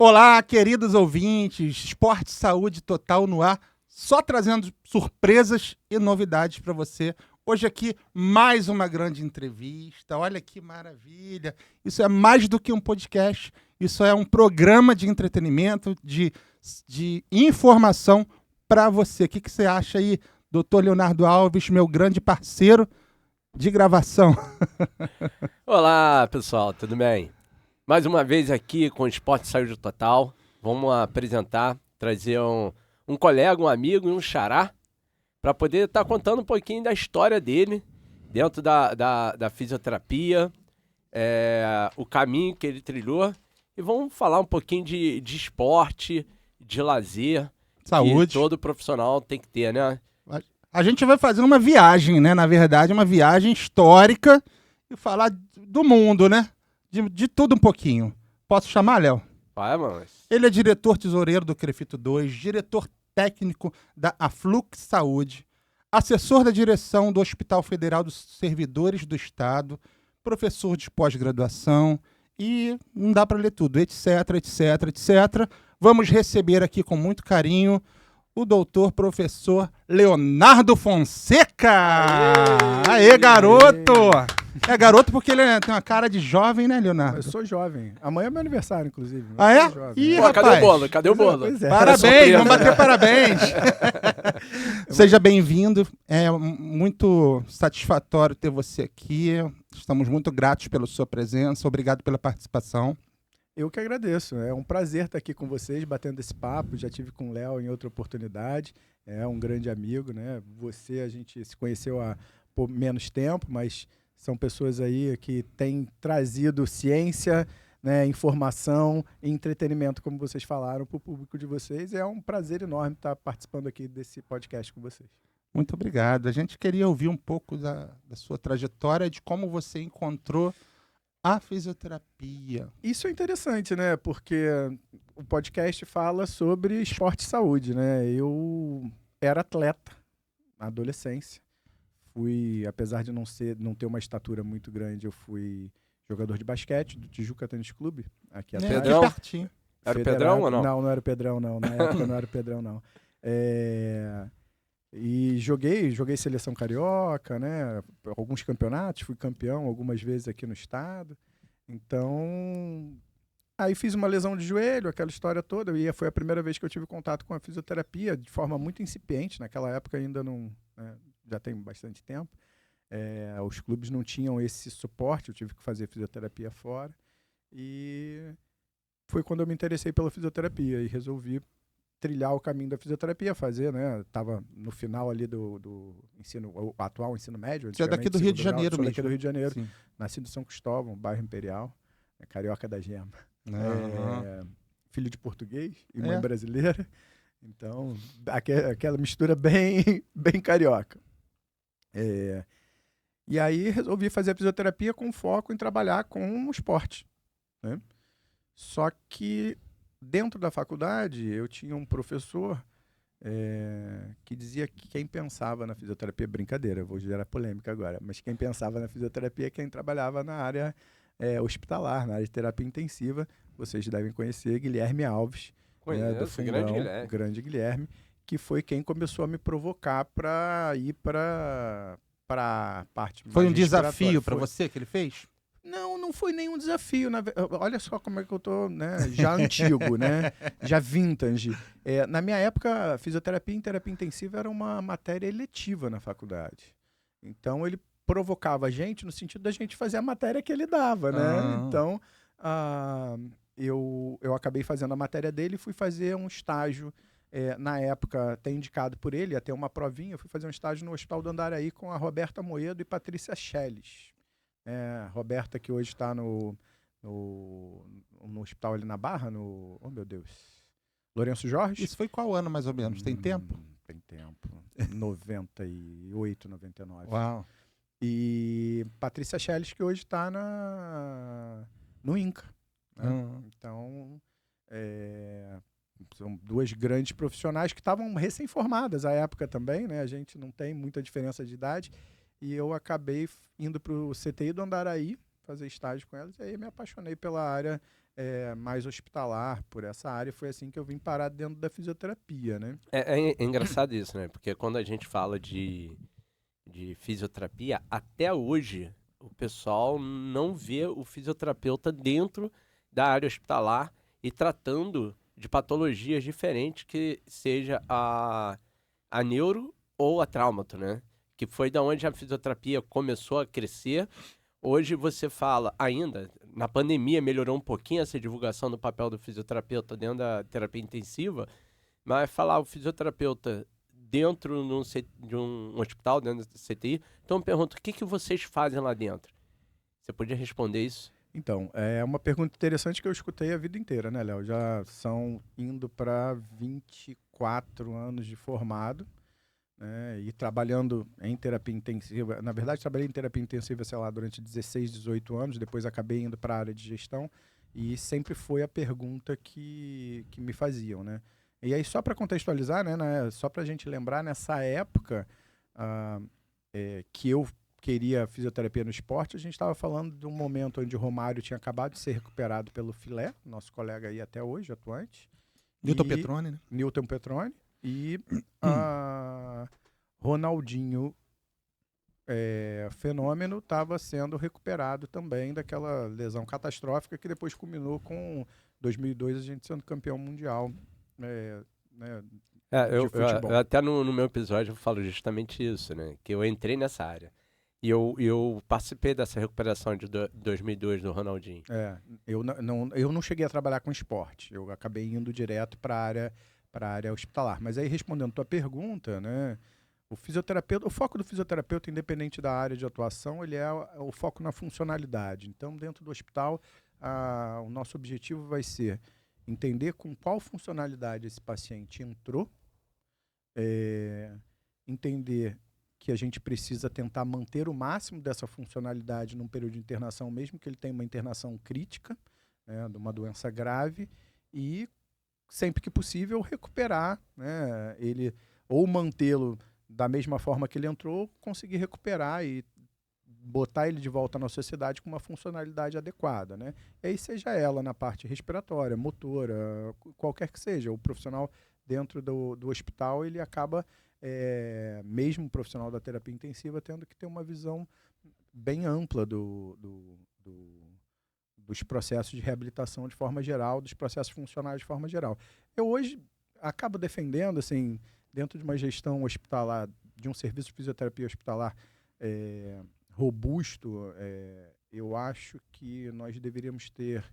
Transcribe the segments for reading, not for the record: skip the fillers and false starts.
Olá, queridos ouvintes, Esporte Saúde Total no ar, só trazendo surpresas e novidades para você. Hoje aqui, mais uma grande entrevista, olha que maravilha. Isso é mais do que um podcast, isso é um programa de entretenimento, de informação para você. O que você acha aí, doutor Leonardo Alves, meu grande parceiro de gravação? Olá, pessoal, tudo bem? Mais uma vez aqui com o Esporte Saúde Total. Vamos apresentar, trazer um colega, um amigo e um xará para poder estar contando um pouquinho da história dele dentro da fisioterapia, o caminho que ele trilhou. E vamos falar um pouquinho de esporte, de lazer, Saúde. que todo profissional tem que ter, né? A gente vai fazer uma viagem, né? Na verdade, uma viagem histórica e falar do mundo, né? De tudo um pouquinho. Posso chamar, Léo? Vai, mano. Ele é diretor tesoureiro do Crefito 2, diretor técnico da Aflux Saúde, assessor da direção do Hospital Federal dos Servidores do Estado, professor de pós-graduação e não dá para ler tudo, etc, etc, etc. Vamos receber aqui com muito carinho o doutor professor Leonardo Fonseca. Aê, garoto! É garoto porque ele tem uma cara de jovem, né, Leonardo? Eu sou jovem. Amanhã é meu aniversário, inclusive. Ah, é? Ih, Pô, cadê o bolo? Cadê o bolo? Pois é. Parabéns, vamos bater parabéns. Seja bem-vindo. É muito satisfatório ter você aqui. Estamos muito gratos pela sua presença. Obrigado pela participação. Eu que agradeço. É um prazer estar aqui com vocês, batendo esse papo. Já tive com o Léo em outra oportunidade. É um grande amigo, né? Você, a gente se conheceu há menos tempo, mas são pessoas aí que têm trazido ciência, né, informação e entretenimento, como vocês falaram, para o público de vocês. É um prazer enorme estar participando aqui desse podcast com vocês. Muito obrigado. A gente queria ouvir um pouco da sua trajetória, de como você encontrou a fisioterapia. Isso é interessante, né? Porque o podcast fala sobre esporte e saúde, né? Eu era atleta na adolescência. Apesar de não ter uma estatura muito grande, eu fui jogador de basquete do Tijuca Tênis Clube, aqui atrás. Pedrão? Pertinho. Era o Pedrão ou não? Não era o Pedrão, não. Na época não era o Pedrão, não. E joguei seleção carioca, né? Alguns campeonatos, fui campeão algumas vezes aqui no estado. Então, aí fiz uma lesão de joelho, aquela história toda. E foi a primeira vez que eu tive contato com a fisioterapia, de forma muito incipiente. Naquela época ainda não... já tem bastante tempo. Os clubes não tinham esse suporte, eu tive que fazer fisioterapia fora. E foi quando eu me interessei pela fisioterapia e resolvi trilhar o caminho da fisioterapia, fazer, né? Estava no final ali do ensino, o atual ensino médio. Você é daqui do Rio de Janeiro mesmo? Daqui do Rio de Janeiro. Sim. Nascido em São Cristóvão, bairro Imperial, carioca da gema. Filho de português e mãe brasileira. Então, aquela mistura bem carioca. E aí resolvi fazer a fisioterapia com foco em trabalhar com o esporte, né? Só que dentro da faculdade eu tinha um professor que dizia que quem pensava na fisioterapia, brincadeira, vou gerar polêmica agora, mas quem pensava na fisioterapia é quem trabalhava na área hospitalar, na área de terapia intensiva. Vocês devem conhecer Guilherme Alves, do Fundão, grande Guilherme, que foi quem começou a me provocar para ir para a parte mais Foi um desafio para você que ele fez? Não foi nenhum desafio. Olha só como é que eu tô, né? Já antigo, né? Já vintage. Na minha época, fisioterapia e terapia intensiva era uma matéria eletiva na faculdade. Então, ele provocava a gente no sentido da gente fazer a matéria que ele dava, né? Então, eu acabei fazendo a matéria dele e fui fazer um estágio. Na época, até indicado por ele, até uma provinha, eu fui fazer um estágio no Hospital do Andaraí com a Roberta Moedo e Patrícia Schelles. Roberta, que hoje está no hospital ali na Barra, oh meu Deus, Lourenço Jorge. Isso foi qual ano, mais ou menos? Tem tempo? Tem tempo. 98, 99. Uau. E Patrícia Schelles, que hoje está no INCA. Né? Então, são duas grandes profissionais que estavam recém-formadas à época também, né? A gente não tem muita diferença de idade. E eu acabei indo para o CTI do Andaraí fazer estágio com elas. E aí me apaixonei pela área mais hospitalar, por essa área. Foi assim que eu vim parar dentro da fisioterapia, né? É engraçado isso, né? Porque quando a gente fala de fisioterapia, até hoje o pessoal não vê o fisioterapeuta dentro da área hospitalar e tratando de patologias diferentes, que seja a neuro ou a traumato, né? Que foi da onde a fisioterapia começou a crescer. Hoje você fala, ainda, na pandemia melhorou um pouquinho essa divulgação do papel do fisioterapeuta dentro da terapia intensiva, mas falar o fisioterapeuta dentro de um hospital, dentro do CTI, então eu pergunto, o que vocês fazem lá dentro? Você podia responder isso? Então, é uma pergunta interessante que eu escutei a vida inteira, né, Léo? Já são indo para 24 anos de formado, né, e trabalhando em terapia intensiva. Na verdade, trabalhei em terapia intensiva, sei lá, durante 16, 18 anos, depois acabei indo para a área de gestão e sempre foi a pergunta que me faziam, né? E aí, só para contextualizar, né, só para a gente lembrar, nessa época que eu queria fisioterapia no esporte, a gente estava falando de um momento onde o Romário tinha acabado de ser recuperado pelo Filé, nosso colega aí até hoje, atuante. Newton Petrone, né? Newton Petrone. E Ronaldinho Fenômeno estava sendo recuperado também daquela lesão catastrófica que depois culminou com 2002 a gente sendo campeão mundial, né, de futebol. Eu até no meu episódio eu falo justamente isso, né? Que eu entrei nessa área. E eu participei dessa recuperação de 2002 do Ronaldinho. Eu não cheguei a trabalhar com esporte. Eu acabei indo direto para a área hospitalar. Mas aí, respondendo a tua pergunta, né? O foco do fisioterapeuta, independente da área de atuação, ele é o foco na funcionalidade. Então, dentro do hospital, o nosso objetivo vai ser entender com qual funcionalidade esse paciente entrou, entender que a gente precisa tentar manter o máximo dessa funcionalidade num período de internação, mesmo que ele tenha uma internação crítica, né, de uma doença grave, e, sempre que possível, recuperar, né, ele, ou mantê-lo da mesma forma que ele entrou, conseguir recuperar e botar ele de volta na sociedade com uma funcionalidade adequada, né? E aí, seja ela na parte respiratória, motora, qualquer que seja, o profissional dentro do hospital, ele acaba, mesmo o profissional da terapia intensiva, tendo que ter uma visão bem ampla dos processos de reabilitação de forma geral, dos processos funcionais de forma geral. Eu hoje acabo defendendo, assim, dentro de uma gestão hospitalar, de um serviço de fisioterapia hospitalar robusto, eu acho que nós deveríamos ter,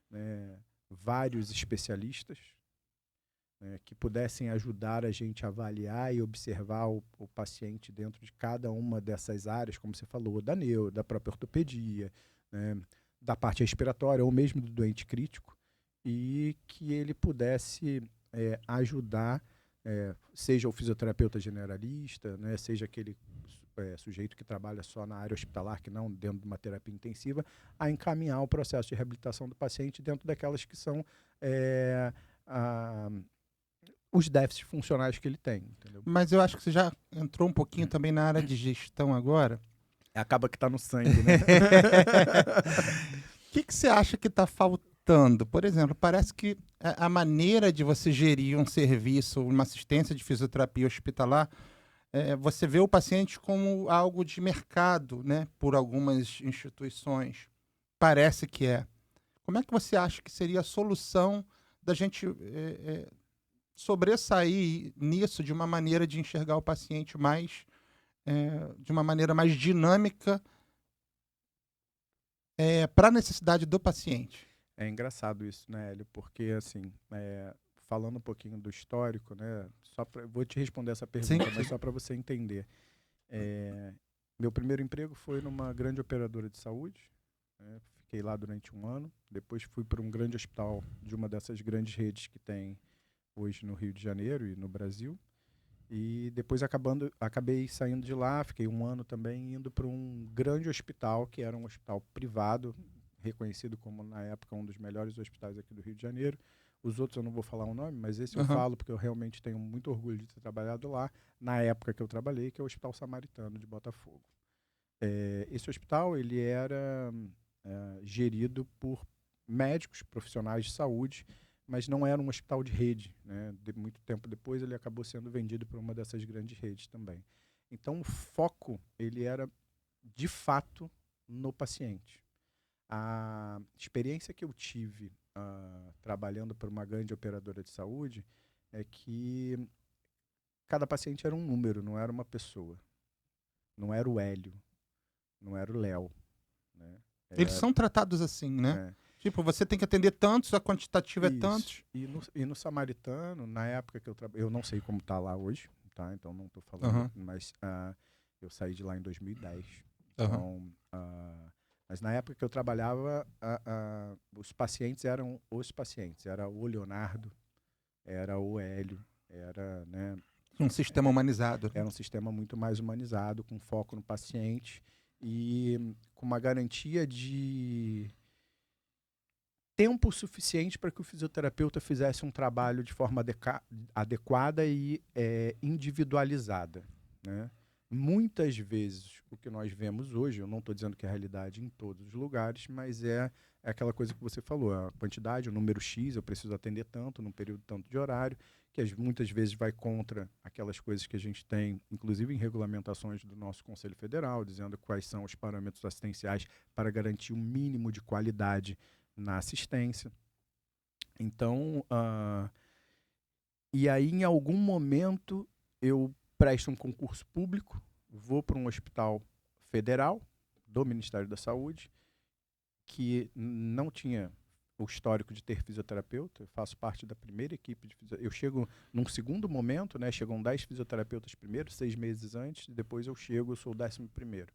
né, vários especialistas, né, que pudessem ajudar a gente a avaliar e observar o paciente dentro de cada uma dessas áreas, como você falou, da neuro, da própria ortopedia, né, da parte respiratória ou mesmo do doente crítico, e que ele pudesse ajudar, seja o fisioterapeuta generalista, né, seja aquele sujeito que trabalha só na área hospitalar, que não dentro de uma terapia intensiva, a encaminhar o processo de reabilitação do paciente dentro daquelas que são os déficits funcionais que ele tem. Entendeu? Mas eu acho que você já entrou um pouquinho também na área de gestão agora. Acaba que está no sangue, né? O que você acha que está faltando? Por exemplo, parece que a maneira de você gerir um serviço, uma assistência de fisioterapia hospitalar, você vê o paciente como algo de mercado, né, por algumas instituições. Parece que é. Como é que você acha que seria a solução da gente sobressair nisso de uma maneira de enxergar o paciente mais, de uma maneira mais dinâmica para a necessidade do paciente? É engraçado isso, né, Hélio? Porque, assim, falando um pouquinho do histórico, né, vou te responder essa pergunta, Sim. mas só para você entender. Meu primeiro emprego foi numa grande operadora de saúde, né, fiquei lá durante 1 ano, depois fui para um grande hospital de uma dessas grandes redes que tem hoje no Rio de Janeiro e no Brasil, e depois acabei saindo de lá, fiquei 1 ano também indo para um grande hospital, que era um hospital privado, reconhecido como, na época, um dos melhores hospitais aqui do Rio de Janeiro. Os outros eu não vou falar o nome, mas esse eu falo porque eu realmente tenho muito orgulho de ter trabalhado lá, na época que eu trabalhei, que é o Hospital Samaritano de Botafogo. Esse hospital, ele era gerido por médicos, profissionais de saúde, mas não era um hospital de rede, né? Muito tempo depois ele acabou sendo vendido por uma dessas grandes redes também. Então o foco ele era de fato no paciente. A experiência que eu tive trabalhando por uma grande operadora de saúde é que cada paciente era um número, não era uma pessoa. Não era o Hélio, não era o Léo, né? Eles são tratados assim, né? Tipo, você tem que atender tantos, a quantitativa é tantos. E no Samaritano, na época que eu não sei como está lá hoje, tá? Então não estou falando, mas eu saí de lá em 2010. Então, mas na época que eu trabalhava, os pacientes eram os pacientes. Era o Leonardo, era o Hélio, era, né, um sistema humanizado. Era um sistema muito mais humanizado, com foco no paciente e com uma garantia de tempo suficiente para que o fisioterapeuta fizesse um trabalho de forma adequada e individualizada, né? Muitas vezes, o que nós vemos hoje, eu não estou dizendo que é a realidade em todos os lugares, mas é aquela coisa que você falou, a quantidade, o número X, eu preciso atender tanto, num período tanto de horário, que muitas vezes vai contra aquelas coisas que a gente tem, inclusive em regulamentações do nosso Conselho Federal, dizendo quais são os parâmetros assistenciais para garantir um mínimo de qualidade na assistência. Então, e aí em algum momento eu presto um concurso público, vou para um hospital federal do Ministério da Saúde, que não tinha o histórico de ter fisioterapeuta. Eu faço parte da primeira equipe de fisioterapeuta. Eu chego num segundo momento, né? Chegam 10 fisioterapeutas primeiro, 6 meses antes, e depois eu sou o 11º.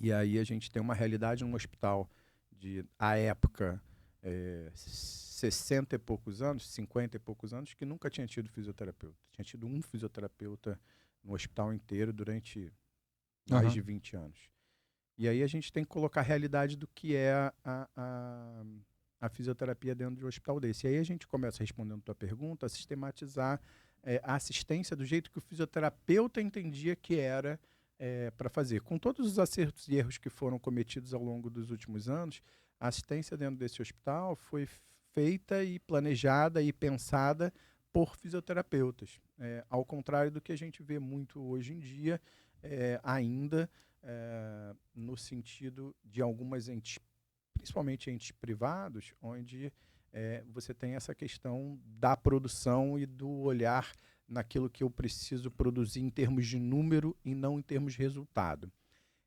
E aí a gente tem uma realidade num hospital de, à época, 60 e poucos anos, 50 e poucos anos, que nunca tinha tido fisioterapeuta. Tinha tido um fisioterapeuta no hospital inteiro durante mais de 20 anos. E aí a gente tem que colocar a realidade do que é a fisioterapia dentro de um hospital desse. E aí a gente começa, respondendo a tua pergunta, a sistematizar a assistência do jeito que o fisioterapeuta entendia que era para fazer. Com todos os acertos e erros que foram cometidos ao longo dos últimos anos, a assistência dentro desse hospital foi feita e planejada e pensada por fisioterapeutas. Ao contrário do que a gente vê muito hoje em dia, ainda no sentido de algumas entes, principalmente entes privados, onde você tem essa questão da produção e do olhar naquilo que eu preciso produzir em termos de número e não em termos de resultado.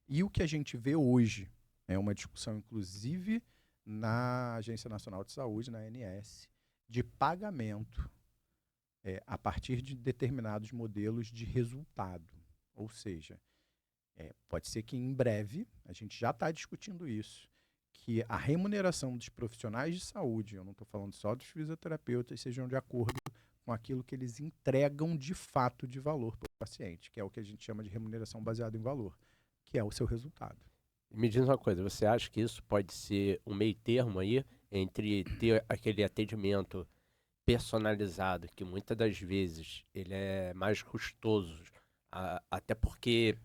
E o que a gente vê hoje é uma discussão, inclusive, na Agência Nacional de Saúde, na ANS, de pagamento a partir de determinados modelos de resultado. Ou seja, pode ser que em breve, a gente já está discutindo isso, que a remuneração dos profissionais de saúde, eu não estou falando só dos fisioterapeutas, sejam de acordo com aquilo que eles entregam de fato de valor para o paciente, que é o que a gente chama de remuneração baseada em valor, que é o seu resultado. Me diz uma coisa, você acha que isso pode ser um meio termo aí entre ter aquele atendimento personalizado, que muitas das vezes ele é mais custoso, até porque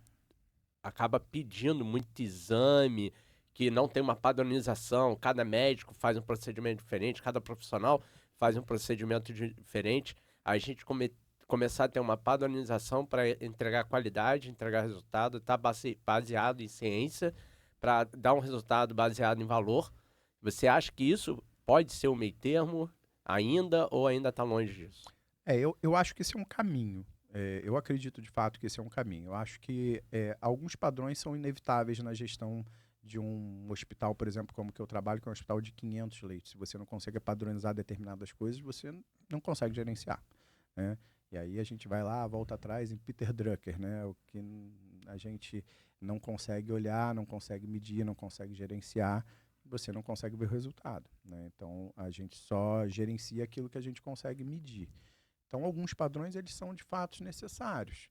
acaba pedindo muito exame, que não tem uma padronização, cada médico faz um procedimento diferente, cada profissional faz um procedimento diferente, a gente começar a ter uma padronização para entregar qualidade, entregar resultado, tá baseado em ciência, para dar um resultado baseado em valor. Você acha que isso pode ser um meio termo ainda ou ainda está longe disso? Eu acho que esse é um caminho. Eu acredito de fato que esse é um caminho. Eu acho que alguns padrões são inevitáveis na gestão de um hospital, por exemplo, como que eu trabalho, que é um hospital de 500 leitos. Se você não consegue padronizar determinadas coisas, você não consegue gerenciar, né? E aí a gente vai lá, volta atrás em Peter Drucker, né? O que a gente não consegue olhar, não consegue medir, não consegue gerenciar, você não consegue ver o resultado, né? Então a gente só gerencia aquilo que a gente consegue medir. Então alguns padrões eles são de fato necessários.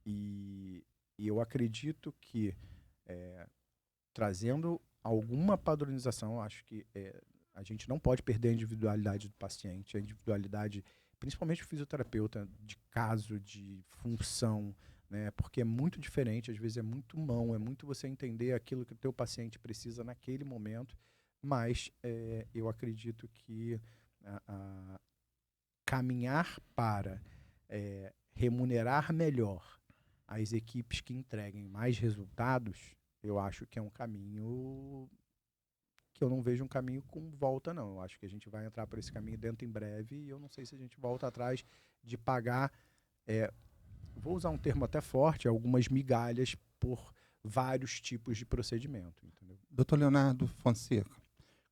E eu acredito que trazendo alguma padronização, eu acho que a gente não pode perder a individualidade do paciente, a individualidade, principalmente o fisioterapeuta, de caso, de função, né? Porque é muito diferente, às vezes é muito mão, é muito você entender aquilo que o teu paciente precisa naquele momento, mas eu acredito que caminhar para remunerar melhor as equipes que entreguem mais resultados, eu acho que é um caminho que eu não vejo um caminho com volta, não. Eu acho que a gente vai entrar por esse caminho dentro em breve e eu não sei se a gente volta atrás de pagar, vou usar um termo até forte, algumas migalhas por vários tipos de procedimento. Entendeu? Dr. Leonardo Fonseca,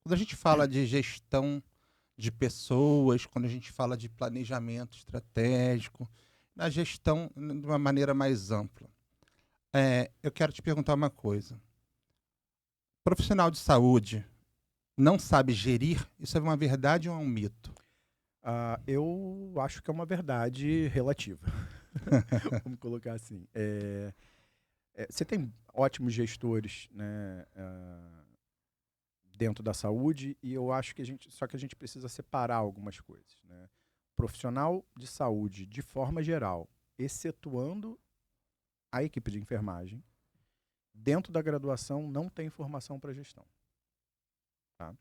quando a gente fala de gestão de pessoas, quando a gente fala de planejamento estratégico, na gestão de uma maneira mais ampla, eu quero te perguntar uma coisa. Profissional de saúde não sabe gerir? Isso é uma verdade ou é um mito? Eu acho que é uma verdade relativa. Vamos colocar assim. Você tem ótimos gestores, né, dentro da saúde, e eu acho que só que a gente precisa separar algumas coisas, né? Profissional de saúde, de forma geral, excetuando a equipe de enfermagem, dentro da graduação não tem formação para gestão. Tá?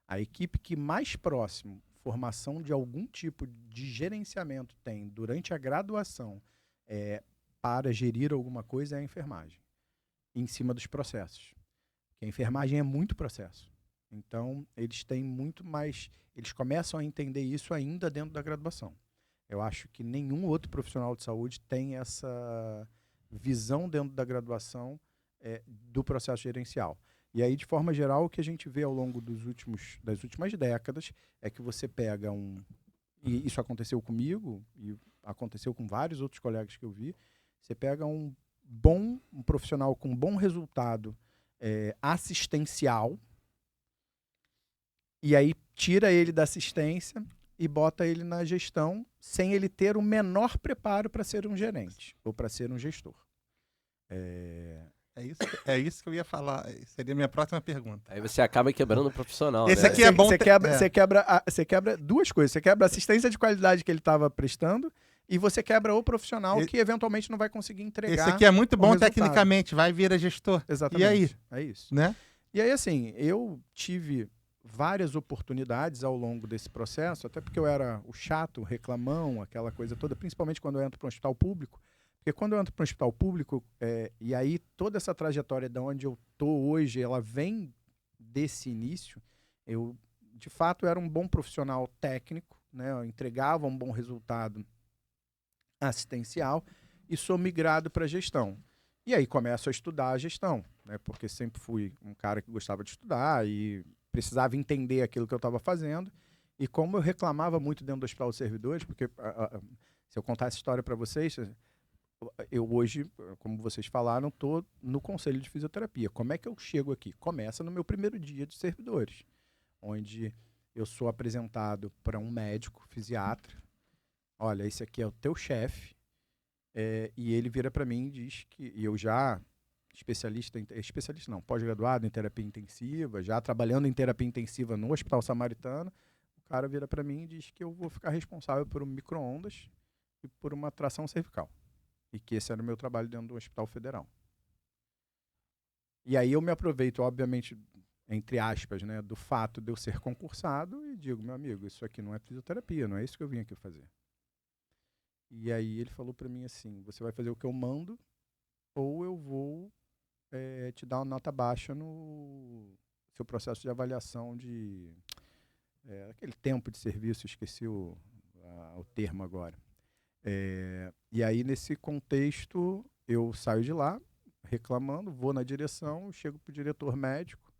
A equipe que mais próximo formação de algum tipo de gerenciamento tem durante a graduação para gerir alguma coisa é a enfermagem, em cima dos processos. Porque a enfermagem é muito processo. Então, eles têm muito mais... Eles começam a entender isso ainda dentro da graduação. Eu acho que nenhum outro profissional de saúde tem essa visão dentro da graduação do processo gerencial. E aí, de forma geral, o que a gente vê ao longo das últimas décadas é que você pega e isso aconteceu comigo, e aconteceu com vários outros colegas que eu vi, você pega um profissional com bom resultado assistencial, e aí tira ele da assistência e bota ele na gestão sem ele ter o menor preparo para ser um gerente ou para ser um gestor. É isso que eu ia falar. Seria a minha próxima pergunta. Aí você acaba quebrando o profissional, Esse né? aqui é bom. Você quebra duas coisas. Você quebra a assistência de qualidade que ele estava prestando e você quebra o profissional que eventualmente não vai conseguir entregar. Esse aqui é muito bom resultado. Tecnicamente, vai vir a gestor. Exatamente. E aí? É isso. Né? E aí, assim, eu tive várias oportunidades ao longo desse processo, até porque eu era o chato, o reclamão, aquela coisa toda, principalmente quando eu entro para um hospital público. Porque quando eu entro para um hospital público, e aí toda essa trajetória de onde eu estou hoje, ela vem desse início, eu, de fato, era um bom profissional técnico, né? Eu entregava um bom resultado assistencial e sou migrado para gestão. E aí começo a estudar a gestão, né? Porque sempre fui um cara que gostava de estudar e precisava entender aquilo que eu estava fazendo. E como eu reclamava muito dentro do Hospital dos Servidores, porque se eu contar essa história para vocês, eu hoje, como vocês falaram, estou no Conselho de Fisioterapia. Como é que eu chego aqui? Começa no meu primeiro dia de servidores, onde eu sou apresentado para um médico, fisiatra. Olha, esse aqui é o teu chefe. E ele vira para mim e diz que eu já, especialista não, pós-graduado em terapia intensiva, já trabalhando em terapia intensiva no Hospital Samaritano, o cara vira para mim e diz que eu vou ficar responsável por um micro-ondas e por uma tração cervical. E que esse era o meu trabalho dentro do Hospital Federal. E aí eu me aproveito, obviamente, entre aspas, né, do fato de eu ser concursado e digo, meu amigo, isso aqui não é fisioterapia, não é isso que eu vim aqui fazer. E aí ele falou para mim assim, você vai fazer o que eu mando ou eu vou te dar uma nota baixa no seu processo de avaliação de... aquele tempo de serviço, esqueci o termo agora. E aí, nesse contexto, eu saio de lá, reclamando, vou na direção, chego para o diretor médico,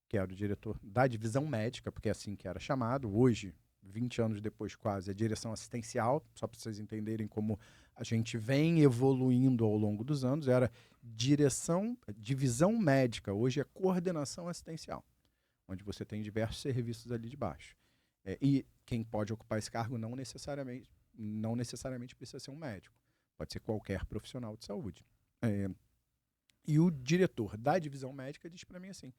que era o diretor da divisão médica, porque é assim que era chamado. Hoje, 20 anos depois quase, é direção assistencial, só para vocês entenderem como a gente vem evoluindo ao longo dos anos. Era divisão médica, hoje é coordenação assistencial, onde você tem diversos serviços ali de baixo. E quem pode ocupar esse cargo não necessariamente precisa ser um médico. Pode ser qualquer profissional de saúde. E o diretor da divisão médica diz para mim assim,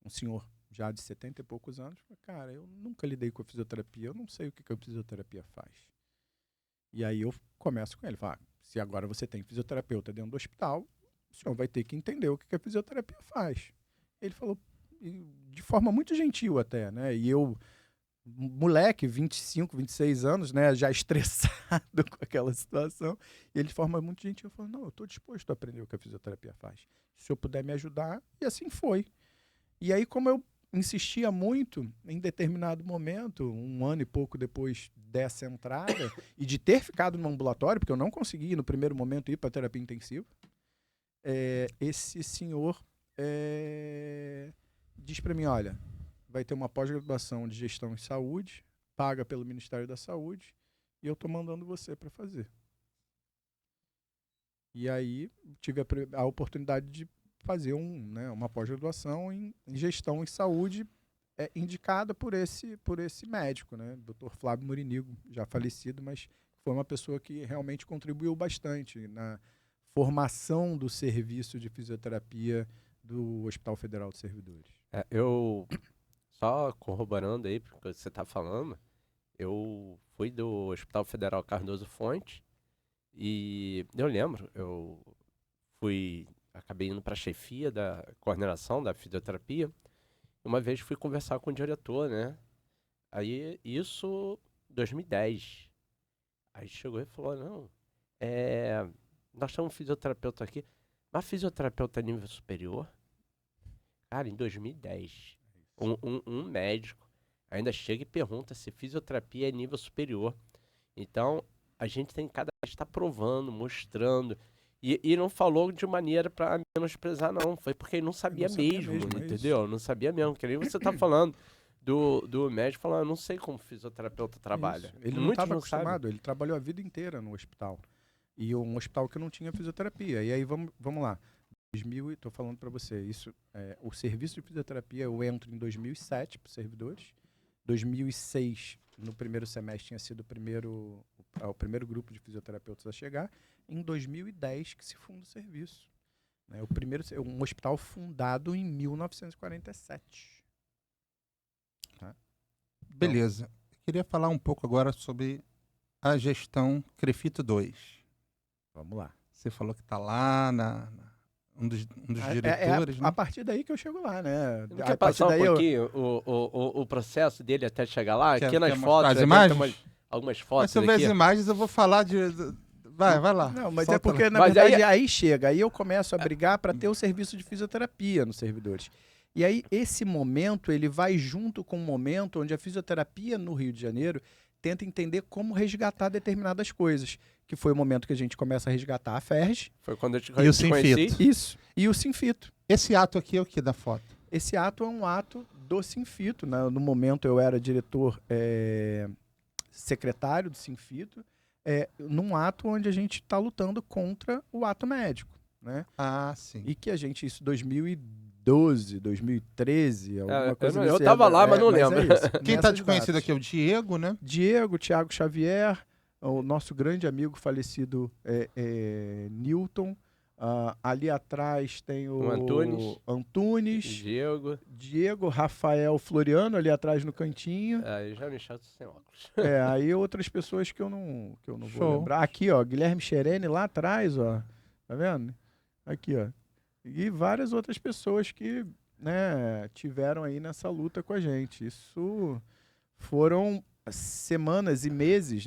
um senhor já de 70 e poucos anos, cara, eu nunca lidei com a fisioterapia, eu não sei o que a fisioterapia faz. E aí eu começo com ele, falo, se agora você tem fisioterapeuta dentro do hospital, o senhor vai ter que entender o que a fisioterapia faz. Ele falou, de forma muito gentil até, né? E eu, moleque, 25, 26 anos, né? Já estressado com aquela situação. E ele, de forma muito gentil, falou, não, eu estou disposto a aprender o que a fisioterapia faz. Se o senhor puder me ajudar. E assim foi. E aí, como eu insistia muito, em determinado momento, 1 ano e pouco depois dessa entrada, e de ter ficado no ambulatório, porque eu não consegui, no primeiro momento, ir para terapia intensiva, esse senhor diz para mim, olha, vai ter uma pós-graduação de gestão em saúde, paga pelo Ministério da Saúde, e eu estou mandando você para fazer. E aí tive a oportunidade de fazer uma pós-graduação em gestão em saúde, indicada por esse médico, né? Dr. Flávio Morinigo, já falecido, mas foi uma pessoa que realmente contribuiu bastante na formação do serviço de fisioterapia do Hospital Federal dos Servidores. Eu, só corroborando aí, porque você está falando, eu fui do Hospital Federal Cardoso Fonte e eu lembro, acabei indo para a chefia da coordenação da fisioterapia. Uma vez fui conversar com o diretor, né? Aí, isso, 2010. Aí chegou e falou, não, nós temos um fisioterapeuta aqui, mas fisioterapeuta nível superior? Cara, em 2010, um médico ainda chega e pergunta se fisioterapia é nível superior. Então, a gente tem que cada vez estar provando, mostrando. E não falou de maneira para menosprezar, não. Foi porque ele não sabia mesmo, entendeu? Não sabia mesmo. Que nem você tá falando do médico, falando, eu não sei como fisioterapeuta trabalha. Isso. Ele não estava acostumado, ele trabalhou a vida inteira no hospital. E um hospital que não tinha fisioterapia. E aí, vamos lá. Estou falando para você, o serviço de fisioterapia eu entro em 2007 para os servidores. 2006, no primeiro semestre, tinha sido o primeiro grupo de fisioterapeutas a chegar. Em 2010 que se funda o serviço. Né? Um hospital fundado em 1947. Tá? Beleza. Eu queria falar um pouco agora sobre a gestão Crefito 2. Vamos lá. Você falou que está lá um dos diretores, né? A partir daí que eu chego lá, né? Não quer passar um pouquinho o processo dele até chegar lá? Aqui nas fotos, as imagens? Algumas fotos. Mas se eu ver as imagens, eu vou falar de... Vai lá. Não, mas solta porque, na verdade, aí chega. Aí eu começo a brigar para ter o serviço de fisioterapia nos servidores. E aí, esse momento, ele vai junto com um momento onde a fisioterapia no Rio de Janeiro tenta entender como resgatar determinadas coisas. Que foi o momento que a gente começa a resgatar a FERJ. Foi quando eu te conheci. E o Sinfito. Isso. E o Sinfito. Esse ato aqui é o que da foto? Esse ato é um ato do Sinfito. Né? No momento, eu era diretor secretário do Sinfito. Num ato onde a gente está lutando contra o ato médico, né? Ah, sim. E que a gente, isso 2012, 2013, alguma coisa eu tava lá, mas não lembro. Quem está desconhecido aqui é o Diego, né? Diego, Thiago Xavier, o nosso grande amigo falecido Newton. Ali atrás tem o Antunes. Diego, Rafael Floriano ali atrás no cantinho. Aí já me chato sem óculos. Aí outras pessoas que eu não vou lembrar. Aqui, ó, Guilherme Xerene lá atrás, ó. Tá vendo? Aqui, ó. E várias outras pessoas que, né, tiveram aí nessa luta com a gente. Isso foram semanas e meses,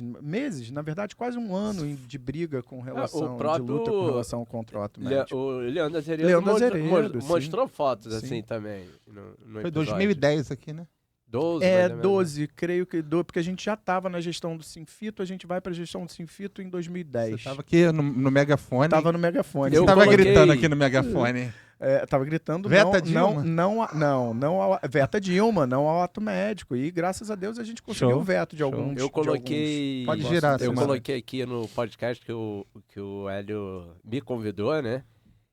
na verdade quase um ano de briga com relação, de luta com relação contra o ato médico. O Leandro Azeredo mostrou fotos assim também no foi 2010 aqui, né? 12, creio que, porque a gente já estava na gestão do Sinfito, a gente vai para a gestão do Sinfito em 2010. Você estava aqui no megafone? Estava no megafone. Você estava gritando aqui no megafone. Tava gritando Veta Dilma? Não, Veta Dilma, não ao ato médico. E graças a Deus a gente conseguiu o veto de alguns. Eu coloquei. Pode girar, eu coloquei aqui no podcast que o Hélio me convidou, né?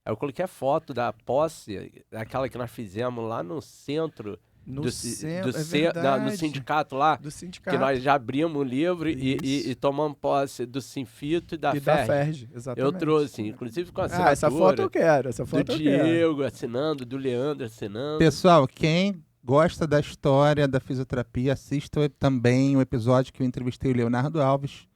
Eu coloquei a foto da posse, aquela que nós fizemos lá no centro. No sindicato lá, do sindicato. Que nós já abrimos o livro e tomamos posse do Sinfito e da FERJ. Exatamente. Eu trouxe, inclusive com a assinatura. Essa foto eu quero, do Diego assinando, do Leandro assinando. Pessoal, quem gosta da história da fisioterapia, assista também o episódio que eu entrevistei o Leonardo Alves,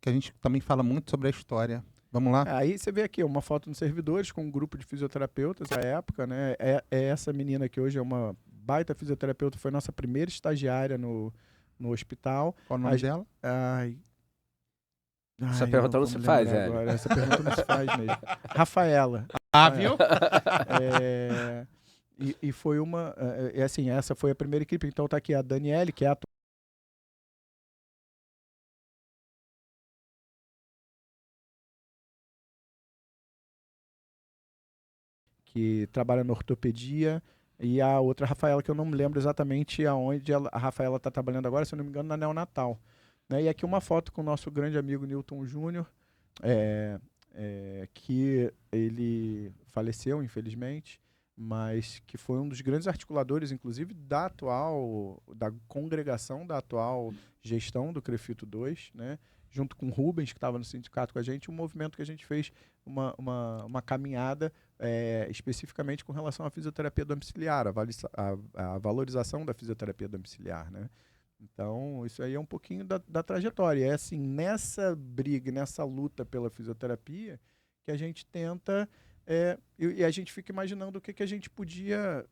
que a gente também fala muito sobre a história. Vamos lá? Aí você vê aqui uma foto nos servidores com um grupo de fisioterapeutas à época, né? É essa menina que hoje é uma baita fisioterapeuta, foi nossa primeira estagiária no hospital. Qual o nome dela? Essa pergunta não se faz, Hélio. Essa pergunta não se faz mesmo. Rafaela. Viu? E foi uma... assim, essa foi a primeira equipe. Então tá aqui a Daniele, que é a que trabalha na ortopedia, e a outra Rafaela, que eu não me lembro exatamente aonde a Rafaela está trabalhando agora, se eu não me engano, na neonatal. Né? E aqui uma foto com o nosso grande amigo Newton Júnior, que ele faleceu, infelizmente, mas que foi um dos grandes articuladores, inclusive, da congregação da atual gestão do CREFITO 2, né? Junto com o Rubens, que estava no sindicato com a gente, um movimento que a gente fez uma caminhada especificamente com relação à fisioterapia domiciliar, a valorização da fisioterapia domiciliar, né? Então, isso aí é um pouquinho da trajetória. É assim, nessa briga, nessa luta pela fisioterapia, que a gente tenta, e a gente fica imaginando o que a gente podia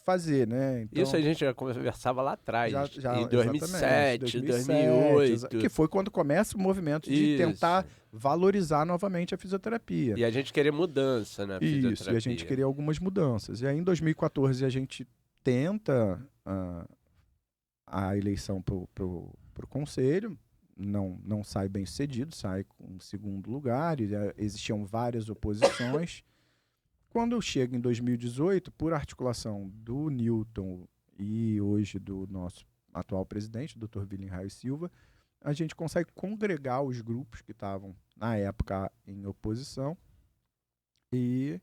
fazer, né? Então, isso a gente já conversava lá atrás, em 2007, 2008. 2008. Que foi quando começa o movimento de tentar valorizar novamente a fisioterapia. E a gente queria mudança na fisioterapia. Isso, e a gente queria algumas mudanças. E aí, em 2014, a gente tenta a eleição para o conselho, não sai bem sucedido, sai com segundo lugar, e existiam várias oposições. Quando chega em 2018, por articulação do Newton e hoje do nosso atual presidente, Dr. William Raio Silva, a gente consegue congregar os grupos que estavam, na época, em oposição e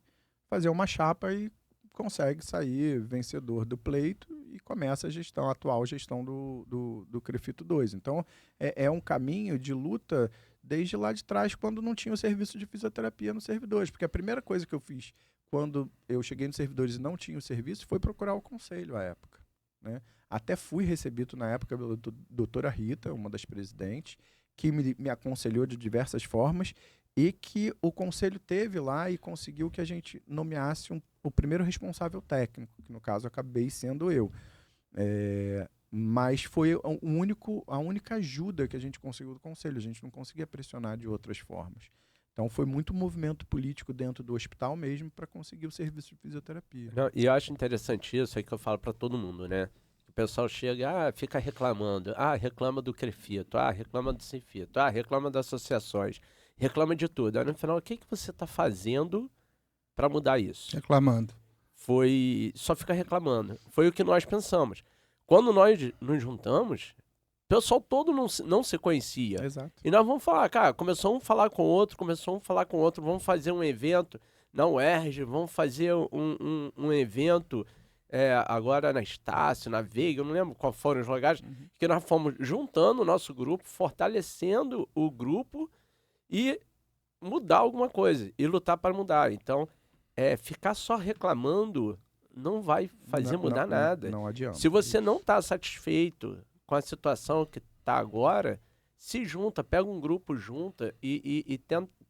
fazer uma chapa e consegue sair vencedor do pleito e começa a atual gestão do CREFITO 2. Então, é um caminho de luta desde lá de trás, quando não tinha o serviço de fisioterapia nos servidores. Porque a primeira coisa que eu fiz quando eu cheguei nos servidores e não tinha o serviço foi procurar o conselho à época, né? Até fui recebido na época pela doutora Rita, uma das presidentes, que me aconselhou de diversas formas e que o conselho teve lá e conseguiu que a gente nomeasse o primeiro responsável técnico, que no caso acabei sendo eu. Mas foi a única ajuda que a gente conseguiu do conselho. A gente não conseguia pressionar de outras formas. Então foi muito movimento político dentro do hospital mesmo para conseguir o serviço de fisioterapia. Não, e eu acho interessante isso aí que eu falo para todo mundo, né? O pessoal chega, fica reclamando. Reclama do CREFITO, reclama do CEFITO, reclama das associações, reclama de tudo. Aí no final, o que você está fazendo para mudar isso? Reclamando. Só fica reclamando. Foi o que nós pensamos. Quando nós nos juntamos, o pessoal todo não se conhecia. Exato. E nós vamos falar, cara, começou um falar com o outro, vamos fazer um evento na UERJ, vamos fazer um evento agora na Estácio, na Veiga, eu não lembro qual foram os lugares, que nós fomos juntando o nosso grupo, fortalecendo o grupo e mudar alguma coisa, e lutar para mudar. Então, ficar só reclamando não vai fazer mudar nada. Não adianta. Se você não está satisfeito com a situação que está agora, se junta, pega um grupo, junta e